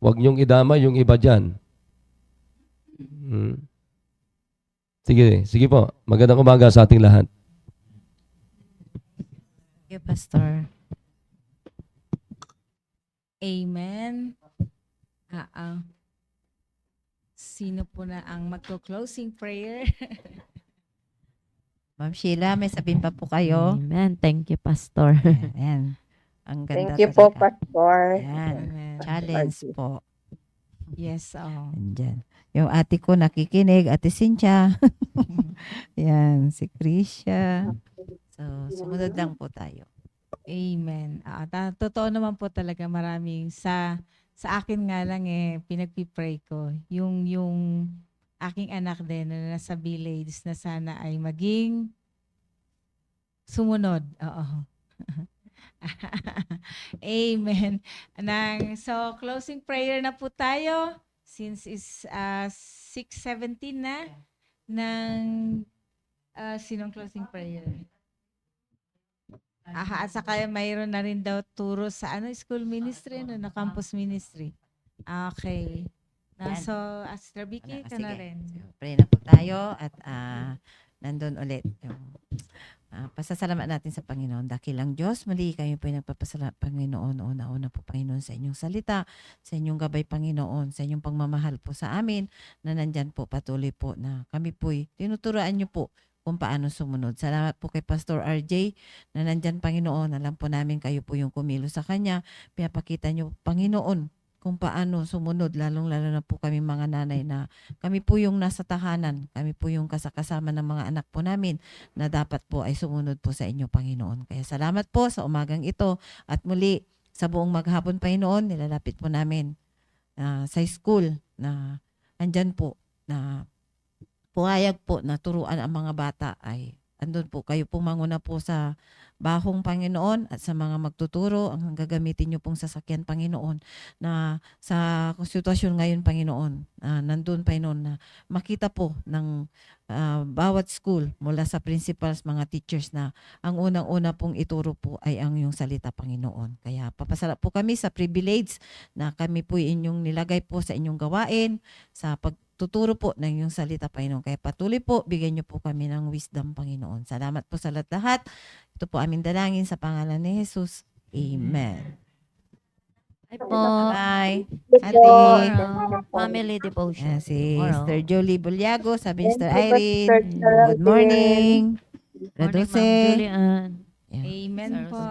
Huwag nyong idama yung iba dyan. Sige po. Magandang umaga sa ating lahat. Thank you, Pastor. Amen. Sino po na ang magko-closing prayer? Ma'am Sheila, may sabihin pa po kayo. Amen. Thank you, Pastor. Ayan. Ang ganda Thank you po, talaga. Pastor. Ayan. Amen. Challenge po. Yes, Andyan. Yung ate ko nakikinig, Ate Cynthia. Yan, si Krisha. So, So, sumunod lang po tayo. Amen. Totoo naman po talaga maraming sa akin nga lang pinagpipray ko yung aking anak din na nasa village na sana ay maging sumunod. Oo. Amen. So closing prayer na po tayo since is 6:17 na ng sinong closing prayer? At saka mayroon na rin daw turo sa school ministry, na campus ministry. Okay. So, Sister Vicky, ka na Sige. rin. So, pray na po tayo at nandun ulit. Pasasalamat natin sa Panginoon. Dakilang Diyos, muli kayo po nagpapasalamat, Panginoon. Una-una po, Panginoon, sa inyong salita, sa inyong gabay, Panginoon, sa inyong pagmamahal po sa amin, na nandyan po patuloy po na kami po'y tinuturoan niyo po kung paano sumunod. Salamat po kay Pastor RJ na nandyan, Panginoon. Alam po namin kayo po yung kumilos sa kanya. Pinapakita niyo, Panginoon, kung paano sumunod, lalong-lalo na po kami mga nanay na kami po yung nasa tahanan, kami po yung kasama ng mga anak po namin na dapat po ay sumunod po sa inyo, Panginoon. Kaya salamat po sa umagang ito at muli sa buong maghapon, Panginoon, nilalapit po namin sa school na andyan po na pumayag po na turuan ang mga bata ay andun po. Kayo po manguna po sa bahong, Panginoon, at sa mga magtuturo, ang gagamitin nyo pong sasakyan, Panginoon, na sa sitwasyon ngayon, Panginoon, nandun, Panginoon, na makita po ng bawat school mula sa principals, mga teachers na ang unang-una pong ituro po ay ang yung salita, Panginoon. Kaya papasalamat po kami sa privilege na kami po inyong nilagay po sa inyong gawain, sa pagtuturo po ng inyong salita, Panginoon. Kaya patuloy po, bigyan niyo po kami ng wisdom, Panginoon. Salamat po sa lahat. Ito po aming dalangin sa pangalan ni Jesus. Amen. Ay po. Bye. Tomorrow, family devotion. Si Tomorrow. Sister Julie Bulyago, sabi ni Sister Thank you, Irene. Pastor Geraldine. Good morning. Morning, Ma'am Dulce. Julian. Amen Sir po.